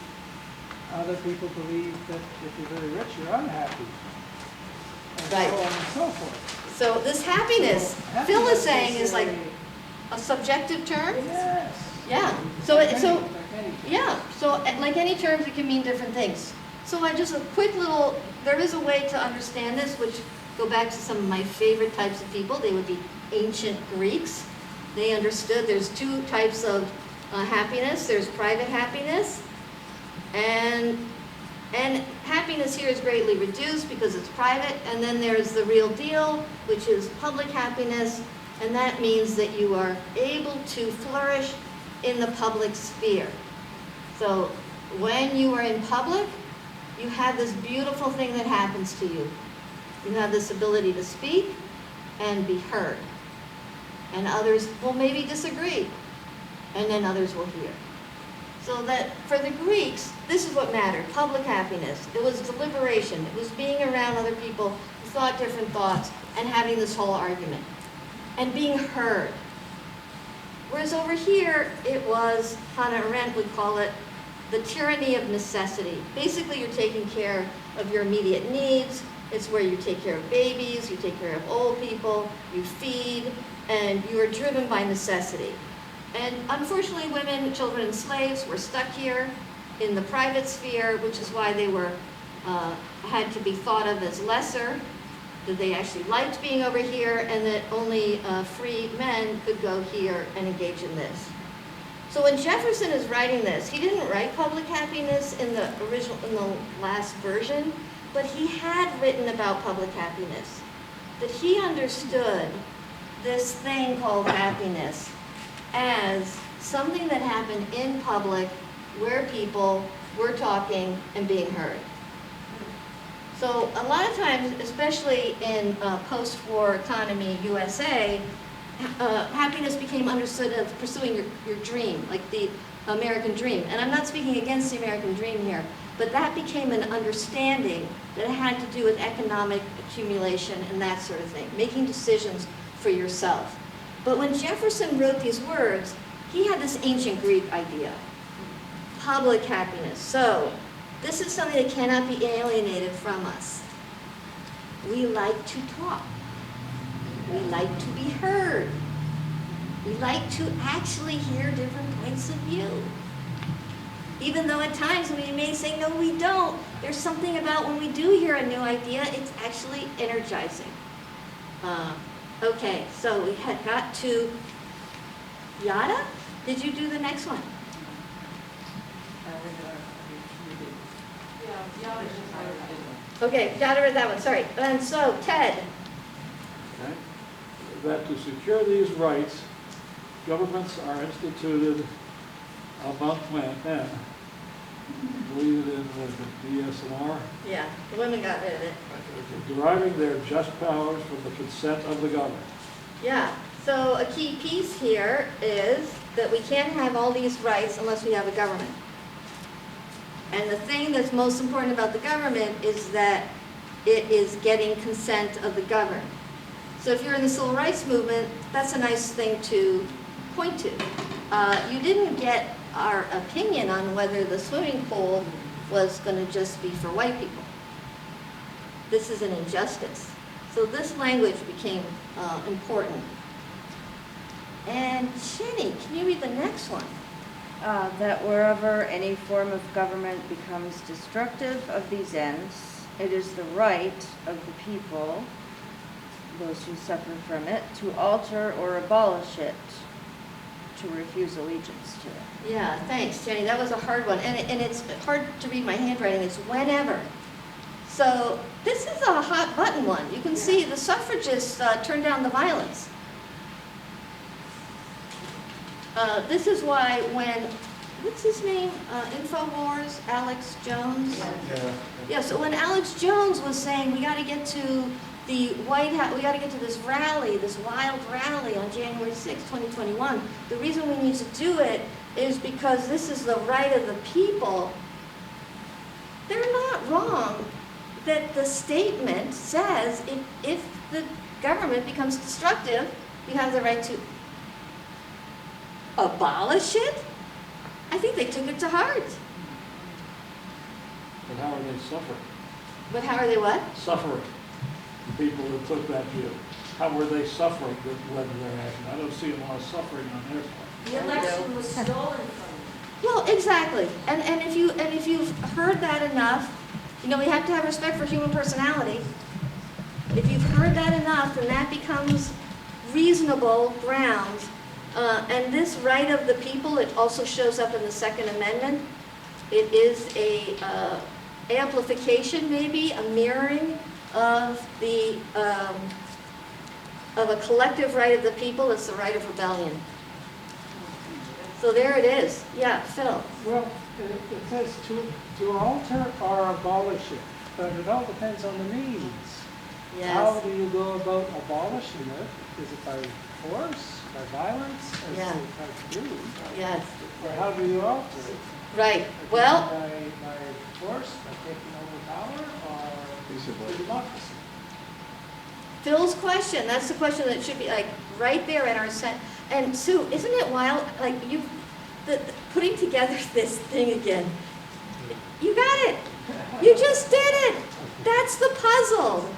E: Other people believe that if you're very rich, you're unhappy. And
B: Right.
E: so on and so forth.
B: So this happiness,
E: So,
B: Phil is
E: happiness
B: saying is like
E: a-
B: a subjective term?
E: Yes.
B: Yeah.
E: Like
B: So
E: anything.
B: yeah, so like any terms, it can mean different things. So I just, a quick little, there is a way to understand this, which go back to some of my favorite types of people. They would be ancient Greeks. They understood there's two types of happiness. There's private happiness, and happiness here is greatly reduced because it's private. And then there's the real deal, which is public happiness, and that means that you are able to flourish in the public sphere. So when you are in public, you have this beautiful thing that happens to you. You have this ability to speak and be heard. And others will maybe disagree, and then others will hear. So that for the Greeks, this is what mattered, public happiness. It was deliberation. It was being around other people who thought different thoughts and having this whole argument. And being heard. Whereas over here, it was, Hannah Arendt would call it, the tyranny of necessity. Basically, you're taking care of your immediate needs. It's where you take care of babies, you take care of old people, you feed, and you are driven by necessity. And unfortunately, women, children, and slaves were stuck here in the private sphere, which is why they were had to be thought of as lesser, that they actually liked being over here, and that only free men could go here and engage in this. So when Jefferson is writing this, he didn't write public happiness in the last version, but he had written about public happiness. That he understood this thing called happiness as something that happened in public where people were talking and being heard. So a lot of times, especially in post-war economy USA, happiness became understood as pursuing your dream, like the American dream. And I'm not speaking against the American dream here, but that became an understanding that had to do with economic accumulation and that sort of thing, making decisions for yourself. But when Jefferson wrote these words, he had this ancient Greek idea, public happiness. So this is something that cannot be alienated from us. We like to talk. We like to be heard. We like to actually hear different points of view. Even though at times we may say, no, we don't. There's something about when we do hear a new idea, it's actually energizing. Okay, so we had got to Yada. Did you do the next one? Okay, Yada read that one, sorry. And so, Ted.
G: Okay. That to secure these rights, governments are instituted among men. Believe it in the DSMR.
B: Yeah, the women got rid of it.
G: Deriving their just powers from the consent of the governed.
B: Yeah, so a key piece here is that we can't have all these rights unless we have a government. And the thing that's most important about the government is that it is getting consent of the governed. So if you're in the civil rights movement, that's a nice thing to point to. You didn't get our opinion on whether the swimming pool was going to just be for white people. This is an injustice. So this language became important. And Jenny, can you read the next one?
H: That wherever any form of government becomes destructive of these ends, it is the right of the people, those who suffer from it, to alter or abolish it, to refuse allegiance to it.
B: Yeah, thanks, Jenny. That was a hard one. And it's hard to read my handwriting. It's whenever. So this is a hot button one. You can see the suffragists turned down the violence. This is why when, what's his name? InfoWars, Alex Jones?
G: Yeah.
B: Yeah, so when Alex Jones was saying we got to get to the White House, we got to get to this rally, this wild rally on January 6, 2021. The reason we need to do it is because this is the right of the people. They're not wrong that the statement says if the government becomes destructive, you have the right to abolish it. I think they took it to heart.
G: But how are they suffering?
B: But how are they what?
G: Suffering. The people that took that view. How were they suffering that led to their action? I don't see a lot of suffering on their part.
C: The election was stolen from them.
B: Well, exactly. And if you've heard that enough, you know, we have to have respect for human personality. If you've heard that enough, then that becomes reasonable grounds. And this right of the people, it also shows up in the Second Amendment. It is a amplification, maybe, a mirroring of the of a collective right of the people. It's the right of rebellion. So there it is. Yeah, Phil.
E: Well, it says to alter or abolish it, but it all depends on the means. How
B: Yes.
E: do you go about abolishing it? Is it by force, by violence, as
B: Yeah.
E: they try to do?
B: Yes.
E: Or how do you alter it?
B: Right.
E: Again,
B: Well,
E: by force, by taking over power, or through democracy?
B: Phil's question, that's the question that should be like right there in our and Sue, isn't it wild, like putting together this thing again? You got it. You just did it. That's the puzzle.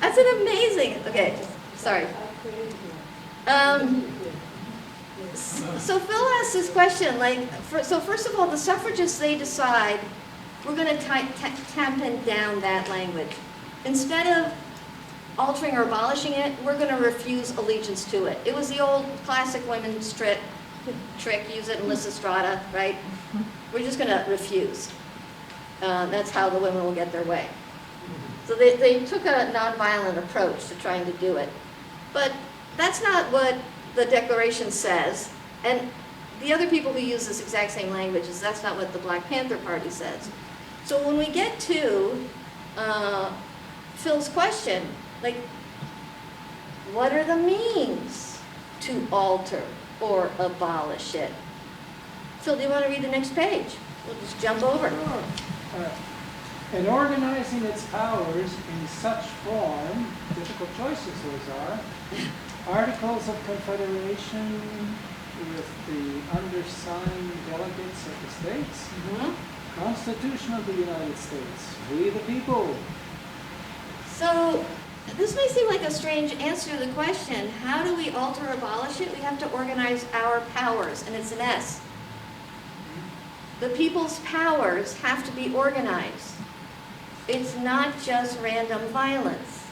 B: That's an amazing, okay, sorry. So Phil asked this question, like, so first of all, the suffragists, they decide, we're going to tamp down that language. Instead of altering or abolishing it, we're going to refuse allegiance to it. It was the old classic women's trick, use it in Lysistrata, right? We're just going to refuse. That's how the women will get their way. So they took a nonviolent approach to trying to do it. But that's not what the Declaration says. And the other people who use this exact same language, that's not what the Black Panther Party says. So when we get to Phil's question, like, what are the means to alter or abolish it? Phil, do you want to read the next page? We'll just jump over.
E: Sure. In organizing its powers in such form, difficult choices those are, Articles of Confederation with the undersigned delegates of the states, Constitution of the United States, we the people.
B: So this may seem like a strange answer to the question, how do we alter or abolish it? We have to organize our powers, and it's an S. The people's powers have to be organized. It's not just random violence.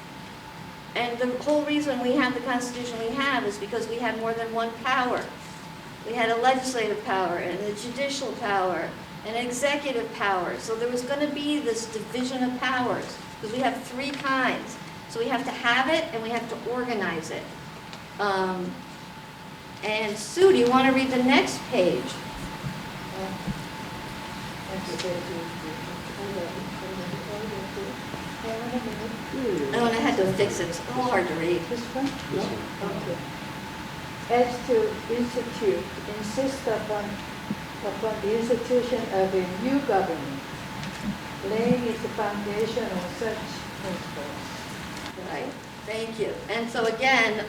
B: And the whole reason we have the Constitution we have is because we had more than one power. We had a legislative power and a judicial power and an executive power. So there was going to be this division of powers because we have three kinds. So we have to have it and we have to organize it. And Sue, do you want to read the next page? Oh, and I had to fix it. It's a little hard to read.
J: This one? Okay. As to institute, insist upon the institution of a new government, laying its foundation on such principles.
B: Right. Thank you. And so again,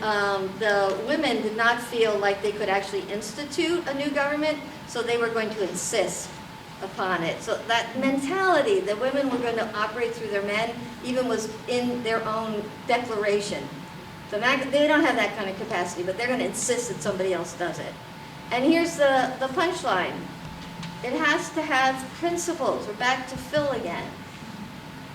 B: the women did not feel like they could actually institute a new government, so they were going to insist upon it. So that mentality that women were going to operate through their men even was in their own declaration. So they don't have that kind of capacity, but they're going to insist that somebody else does it. And here's the punchline. It has to have principles. We're back to Phil again.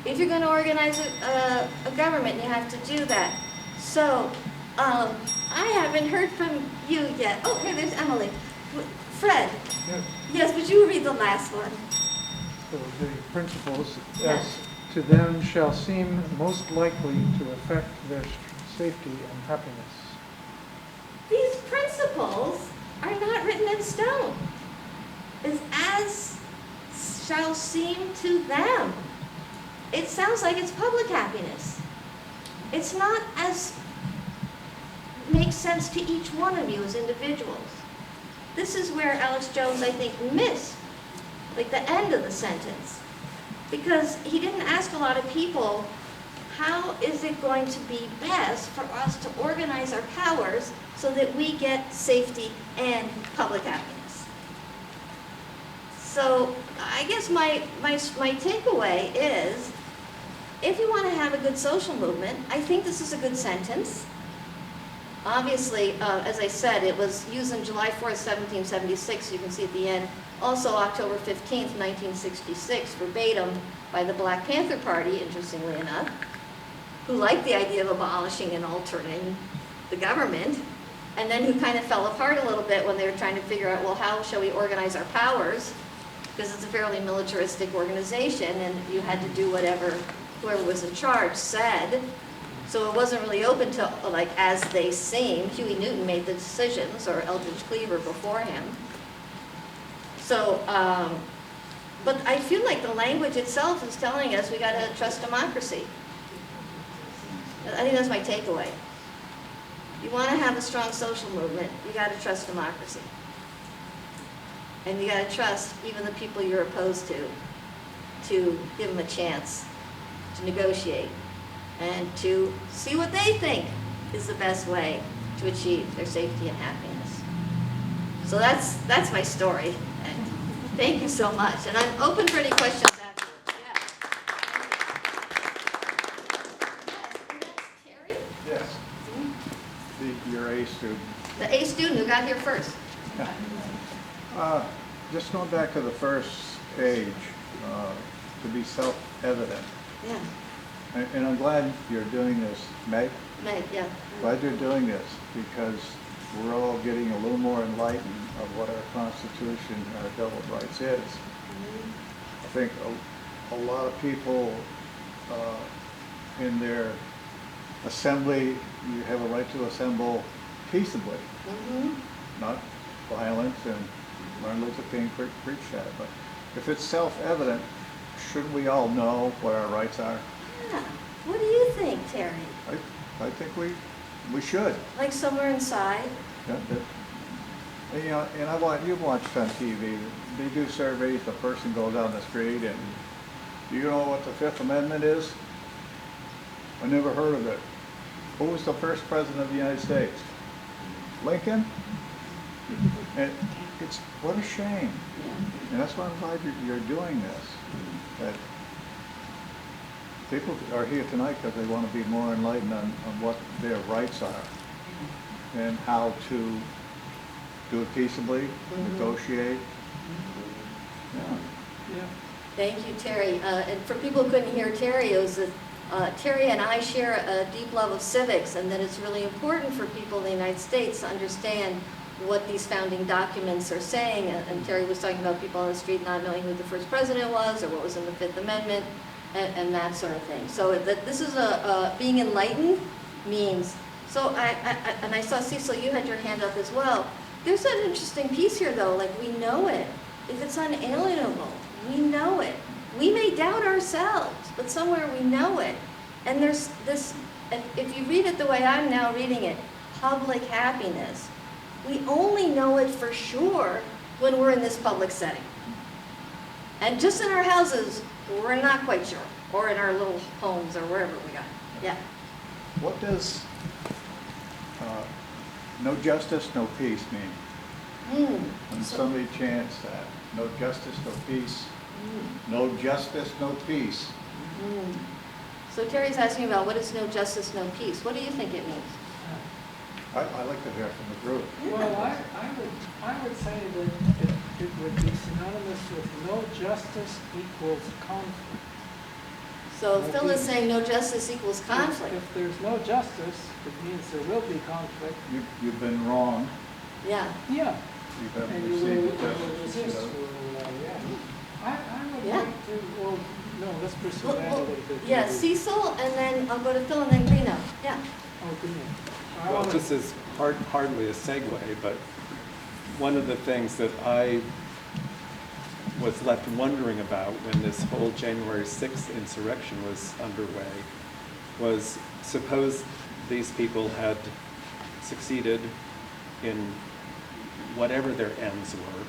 B: If you're going to organize a government, you have to do that. So I haven't heard from you yet. Oh, here, there's Emily. Fred. Yes, would you read the last one?
O: So the principles,
B: Yes.
O: as to them shall seem most likely to affect their safety and happiness.
B: These principles are not written in stone. It's as shall seem to them. It sounds like it's public happiness. It's not as makes sense to each one of you as individuals. This is where Alex Jones, I think, missed, like the end of the sentence, because he didn't ask a lot of people, how is it going to be best for us to organize our powers so that we get safety and public happiness? So I guess my takeaway is, if you want to have a good social movement, I think this is a good sentence. Obviously, as I said, it was used on July 4th, 1776, you can see at the end. Also October 15th, 1966, verbatim by the Black Panther Party, interestingly enough, who liked the idea of abolishing and altering the government, and then who kind of fell apart a little bit when they were trying to figure out, well, how shall we organize our powers? Because it's a fairly militaristic organization, and you had to do whatever whoever was in charge said. So it wasn't really open to, like, as they seem. Huey Newton made the decisions, or Eldridge Cleaver before him. So, but I feel like the language itself is telling us we got to trust democracy. I think that's my takeaway. You want to have a strong social movement, you got to trust democracy. And you got to trust even the people you're opposed to give them a chance to negotiate and to see what they think is the best way to achieve their safety and happiness. So that's my story. And thank you so much. And I'm open for any questions afterwards. Yeah.
O: Yes. Your A student.
B: The A student who got here first.
O: Just going back to the first page, to be self-evident.
B: Yeah.
O: And I'm glad you're doing this, Meg.
B: Meg, yeah.
O: Glad you're doing this because we're all getting a little more enlightened of what our Constitution, our Bill of Rights is. I think a lot of people in their assembly, you have a right to assemble peaceably, not violence, and Martin Luther King preached that. But if it's self-evident, shouldn't we all know what our rights are?
B: Yeah. What do you think, Terry?
O: I think we should.
B: Like somewhere inside?
O: And, you know, and you've watched on TV, they do surveys, the person goes down the street and, do you know what the Fifth Amendment is? I never heard of it. Who was the first president of the United States? Lincoln? And it's, what a shame. And that's why I'm glad you're doing this. That people are here tonight because they want to be more enlightened on what their rights are and how to do it peaceably, negotiate.
E: Yeah.
B: Thank you, Terry. And for people who couldn't hear Terry, it was that Terry and I share a deep love of civics, and that it's really important for people in the United States to understand what these founding documents are saying. And Terry was talking about people on the street not knowing who the first president was or what was in the Fifth Amendment and that sort of thing. So that this is being enlightened means. So I saw, Cecil, you had your hand up as well. There's an interesting piece here, though. Like, we know it. If it's unalienable, we know it. We may doubt ourselves, but somewhere we know it. And there's this, if you read it the way I'm now reading it, public happiness. We only know it for sure when we're in this public setting. And just in our houses, we're not quite sure. Or in our little homes or wherever we got. Yeah.
O: What does no justice, no peace mean? When somebody chants that, no justice, no peace, no justice, no peace.
B: So Terry's asking about what is no justice, no peace. What do you think it means?
O: I like to hear from the group.
E: Well, I would say that it would be synonymous with no justice equals conflict.
B: So Phil is saying no justice equals conflict.
E: If there's no justice, it means there will be conflict.
O: You've been wrong.
B: Yeah.
E: Yeah.
O: You haven't
E: And you
O: received
E: will
O: justice.
E: resist. I would like to, well, no, let's pursue that a little bit.
B: Yeah, Cecil, and then I'll go to Phil, and then Greeno. Yeah.
E: Oh, Greeno.
D: Well, this is hardly a segue, but one of the things that I was left wondering about when this whole January 6th insurrection was underway was, suppose these people had succeeded in whatever their ends were,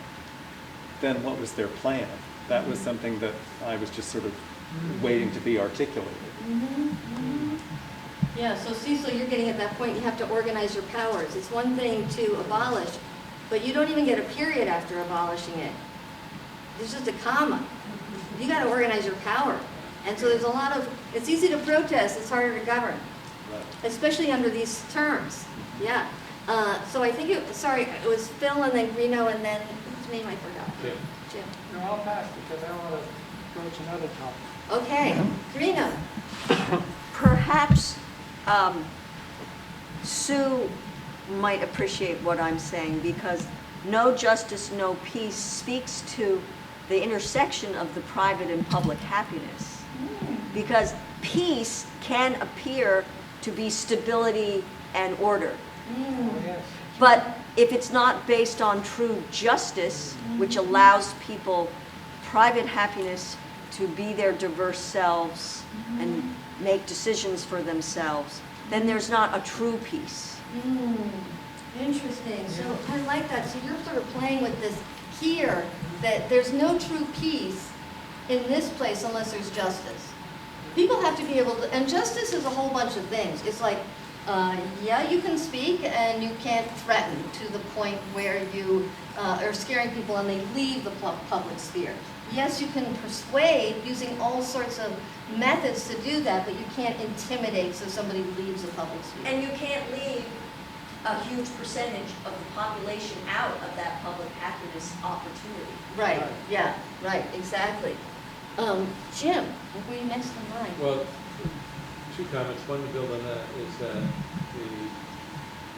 D: then what was their plan? That was something that I was just sort of waiting to be articulated.
B: Yeah, so Cecil, you're getting at that point, you have to organize your powers. It's one thing to abolish, but you don't even get a period after abolishing it. There's just a comma. You got to organize your power. And so there's a lot of, it's easy to protest, it's harder to govern, especially under these terms. Yeah. So I think it was Phil and then Reno and then, whose name I forgot? Jim.
E: No, I'll pass because I want to go to another topic.
B: Okay, Reno.
P: Perhaps Sue might appreciate what I'm saying, because no justice, no peace speaks to the intersection of the private and public happiness. Because peace can appear to be stability and order. But if it's not based on true justice, which allows people private happiness to be their diverse selves and make decisions for themselves, then there's not a true peace.
B: Interesting. So I like that. So you're sort of playing with this here, that there's no true peace in this place unless there's justice. People have to be able to, and justice is a whole bunch of things. It's like, yeah, you can speak and you can't threaten to the point where you are scaring people and they leave the public sphere. Yes, you can persuade using all sorts of methods to do that, but you can't intimidate so somebody leaves the public sphere.
P: And you can't leave a huge percentage of the population out of that public happiness opportunity.
B: Right, yeah, right, exactly. Jim, what were you next in line?
N: Well, two comments. One to build on that is that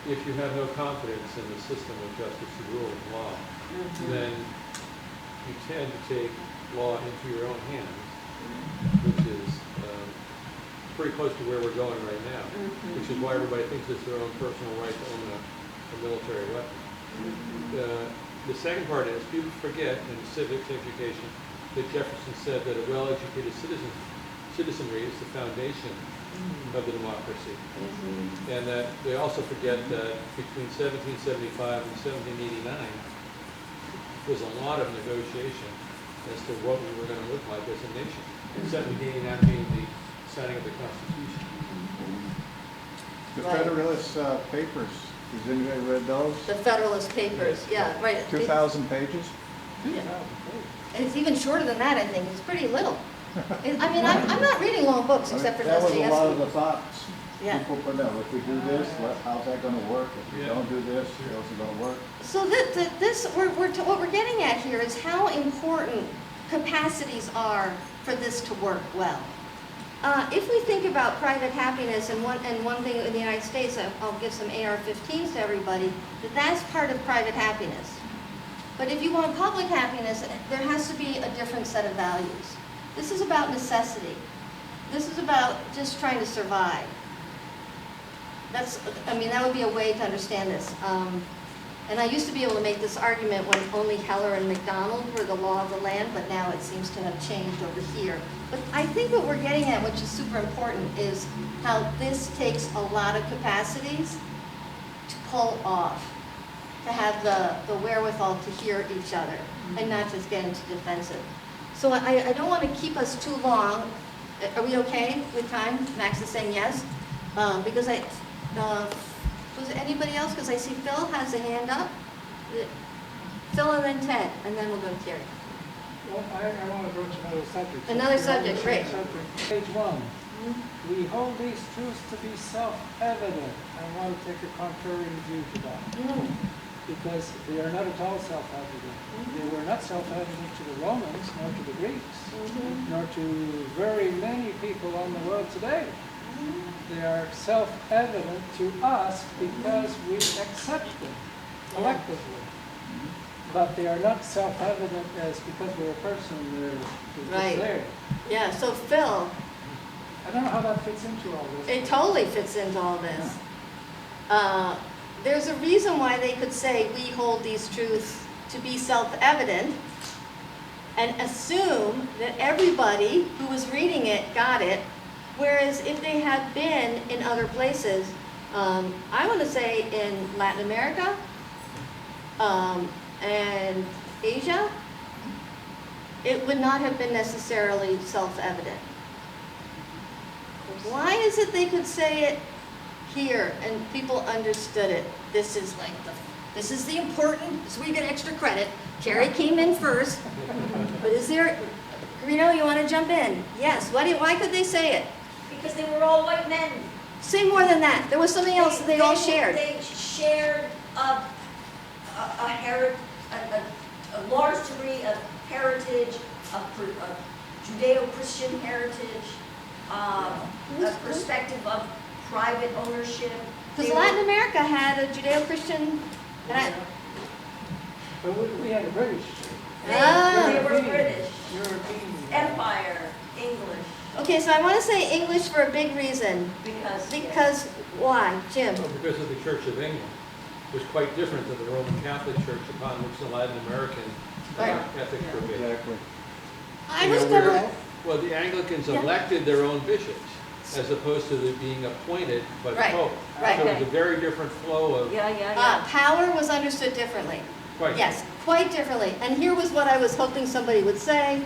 N: if you have no confidence in the system of justice, the rule of law, then you tend to take law into your own hands, which is pretty close to where we're going right now, which is why everybody thinks it's their own personal right to own a military weapon. The second part is people forget in civics education that Jefferson said that a well-educated citizenry is the foundation of the democracy. And that they also forget that between 1775 and 1789, was a lot of negotiation as to what we were going to look like as a nation. 1789 being the signing of the Constitution.
O: The Federalist Papers, has anybody read those?
B: The Federalist Papers, yeah, right.
O: 2,000 pages?
B: Yeah. And it's even shorter than that, I think. It's pretty little. I mean, I'm not reading long books except for Dostoevsky.
O: That was a lot of the thoughts
B: Yeah.
O: people put out. If we do this, how's that going to work? If we don't do this, how's it going to work?
B: So what we're getting at here is how important capacities are for this to work well. If we think about private happiness, and one thing in the United States, I'll give some AR-15s to everybody, that's part of private happiness. But if you want public happiness, there has to be a different set of values. This is about necessity. This is about just trying to survive. That would be a way to understand this. And I used to be able to make this argument when only Heller and MacDonald were the law of the land, but now it seems to have changed over here. But I think what we're getting at, which is super important, is how this takes a lot of capacities to pull off, to have the wherewithal to hear each other and not just get into defensive. So I don't want to keep us too long. Are we okay with time? Max is saying yes. Because was it anybody else? Because I see Phil has a hand up. Phil and then Ted, and then we'll go to Terry.
E: Well, I want to go to another subject.
B: Another subject, great.
E: Page 1. We hold these truths to be self-evident. I want to take a contrary view to that. Because they are not at all self-evident. They were not self-evident to the Romans, nor to the Greeks, nor to very many people on the world today. They are self-evident to us because we accept them collectively. But they are not self-evident as because we're a person, they're just there.
B: Yeah, so Phil.
E: I don't know how that fits into all this.
B: It totally fits into all this. There's a reason why they could say we hold these truths to be self-evident and assume that everybody who was reading it got it, Whereas if they had been in other places, I want to say in Latin America and Asia, it would not have been necessarily self-evident. Why is it they could say it here and people understood it? This is the important, so we get extra credit. Carrie came in first, but is there, Reno, you want to jump in? Yes, why could they say it?
C: Because they were all white men.
B: Say more than that. There was something else that they all shared.
C: They shared a large degree of heritage, a Judeo-Christian heritage, a perspective of private ownership.
B: Because Latin America had a Judeo-Christian,
E: But we had a British.
C: They were British.
E: European.
C: Empire, English.
B: okay, so I want to say English for a big reason. Because why, Jim?
N: Well, because of the Church of England was quite different than the Roman Catholic Church upon which the Latin American
B: Right.
N: ethics were based.
O: Exactly.
B: I
N: You
B: was
N: know, where-
B: never,
N: Well, the Anglicans
B: Yeah.
N: elected their own bishops as opposed to being appointed by the
B: Right,
N: Pope.
B: right.
N: So it was a very different flow of,
B: power was understood differently.
N: quite.
B: Yes, quite differently. And here was what I was hoping somebody would say,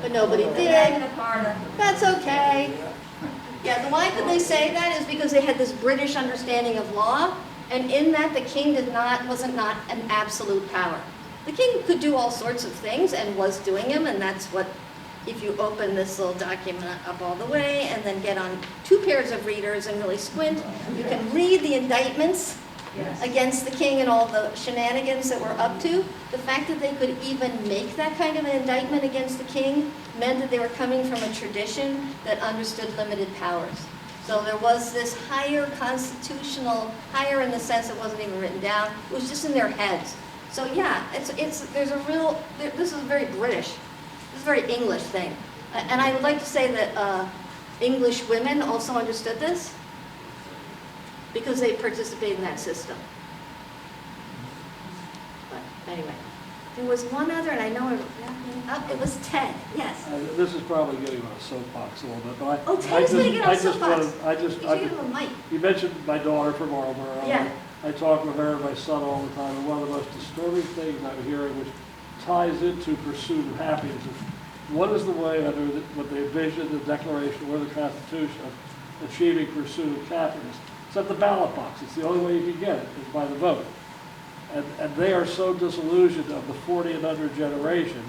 B: but nobody did.
C: Magna Carta.
B: That's okay. Yeah, why could they say that is because they had this British understanding of law, and in that the king wasn't not an absolute power. The king could do all sorts of things and was doing them, and that's what, if you open this little document up all the way and then get on 2 pairs of readers and really squint, you can read the indictments against the king and all the shenanigans that we're up to. The fact that they could even make that kind of an indictment against the king meant that they were coming from a tradition that understood limited powers. So there was this higher constitutional, higher in the sense it wasn't even written down, it was just in their heads. So yeah, there's a real, this is very British, this is a very English thing. And I would like to say that English women also understood this because they participated in that system. But anyway, there was one other, and I know it was Ted, yes.
G: This is probably getting on a soapbox a little bit, but
B: Oh, Ted's gonna get on a soapbox. You should give him a mic.
G: You mentioned my daughter from Marlboro.
B: Yeah.
G: I talk with her and my son all the time, and one of the most disturbing things I'm hearing, which ties into pursuit of happiness, is what is the way under what they envision the Declaration or the Constitution of achieving pursuit of happiness? It's at the ballot box. It's the only way you can get it, is by the vote. And they are so disillusioned of the 40 and under generation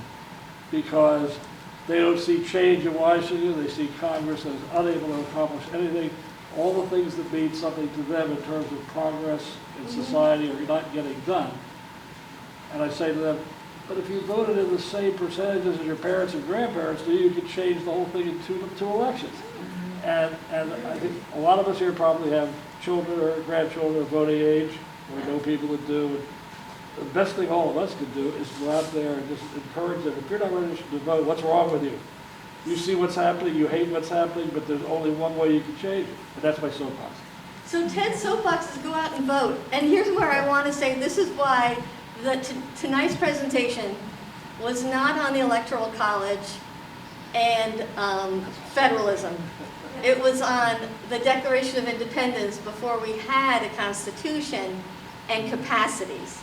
G: because they don't see change in Washington. They see Congress that is unable to accomplish anything. All the things that mean something to them in terms of progress in society are not getting done. And I say to them, but if you voted in the same percentages as your parents and grandparents do, you could change the whole thing in two elections. And I think a lot of us here probably have children or grandchildren of voting age, or know people that do. And the best thing all of us can do is go out there and just encourage them. If you're not ready to vote, what's wrong with you? You see what's happening, you hate what's happening, but there's only one way you can change it, and that's my soapbox.
B: So Ted's soapbox is go out and vote. And here's where I want to say this is why tonight's presentation was not on the Electoral College and federalism. It was on the Declaration of Independence before we had a constitution and capacities.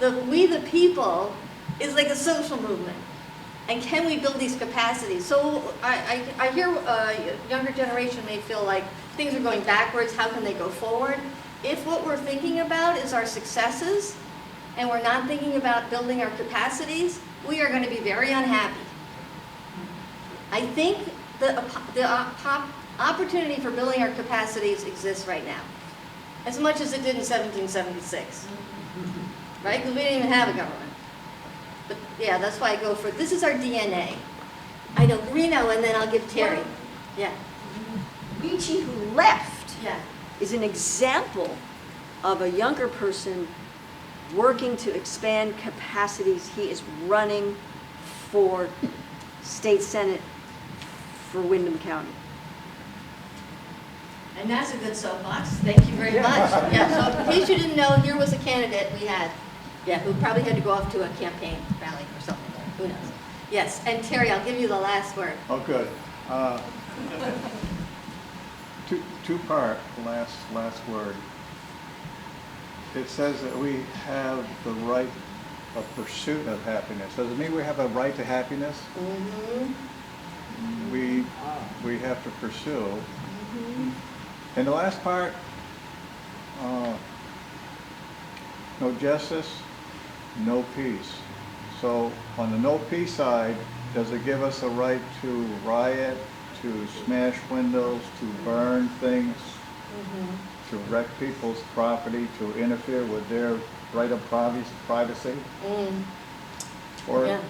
B: We the people is like a social movement. And can we build these capacities? So I hear younger generation may feel like things are going backwards, how can they go forward? If what we're thinking about is our successes, and we're not thinking about building our capacities, we are going to be very unhappy. I think the opportunity for building our capacities exists right now, as much as it did in 1776, right? Because we didn't even have a government. But yeah, that's why I go for, this is our DNA. I know Reno, and then I'll give Terry. Yeah.
P: Ricci, who left,
B: Yeah.
P: is an example of a younger person working to expand capacities. He is running for state senate for Windham County.
B: And that's a good soapbox. Thank you very much. Yeah, so in case you didn't know, here was a candidate we had, who probably had to go off to a campaign rally or something. Who knows? Yes, and Terry, I'll give you the last word.
O: Oh, good. Two-part, last word. It says that we have the right of pursuit of happiness. Does it mean we have a right to happiness?
B: Mm-hmm.
O: We have to pursue.
B: Mm-hmm.
O: And the last part, no justice, no peace. So on the no peace side, does it give us a right to riot, to smash windows, to burn things, to wreck people's property, to interfere with their right of privacy? Or
B: Yeah.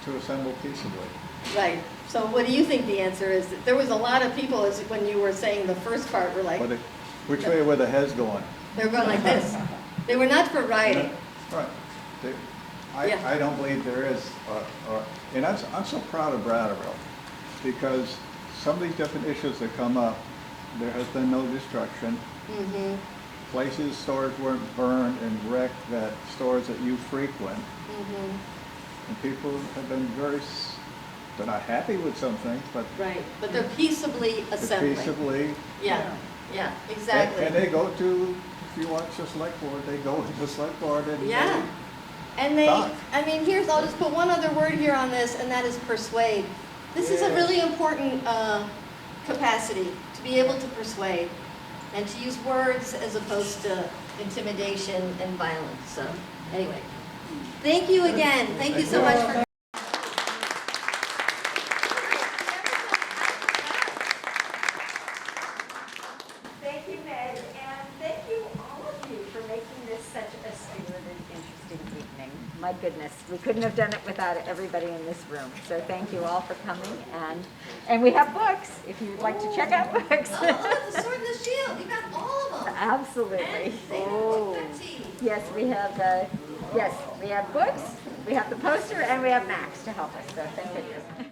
O: to assemble peaceably?
B: Right. So what do you think the answer is? There was a lot of people, as when you were saying the first part, were like,
O: Which way were the heads going?
B: they were going like this. They were not for rioting.
O: Right.
B: Yeah.
O: I don't believe there is, and I'm so proud of Brattleboro, because some of these different issues that come up, there has been no destruction.
B: Mm-hmm.
O: Places, stores weren't burned and wrecked, that stores that you frequent.
B: Mm-hmm.
O: And people have been they're not happy with some things, but
B: Right. But they're peaceably assembling.
O: peaceably.
B: Yeah. Yeah. Exactly.
O: And they go to, if you watch the select board, they go to the select board and
B: Yeah. And they,
O: Talk.
B: I mean, I'll just put one other word here on this, and that is persuade. This is a really important capacity, to be able to persuade and to use words as opposed to intimidation and violence. So, anyway, thank you again. Thank you so much for.
A: Thank you, Meg, and thank you, all of you, for making this such a spirited, interesting evening. My goodness, we couldn't have done it without everybody in this room. So thank you all for coming, and we have books, if you'd like to check out books.
B: Oh, the Sword and the Shield. You got all of them.
A: Absolutely.
B: And they
A: Oh,
B: have book tea.
A: yes, we have books, we have the poster, and we have Max to help us, so thank goodness.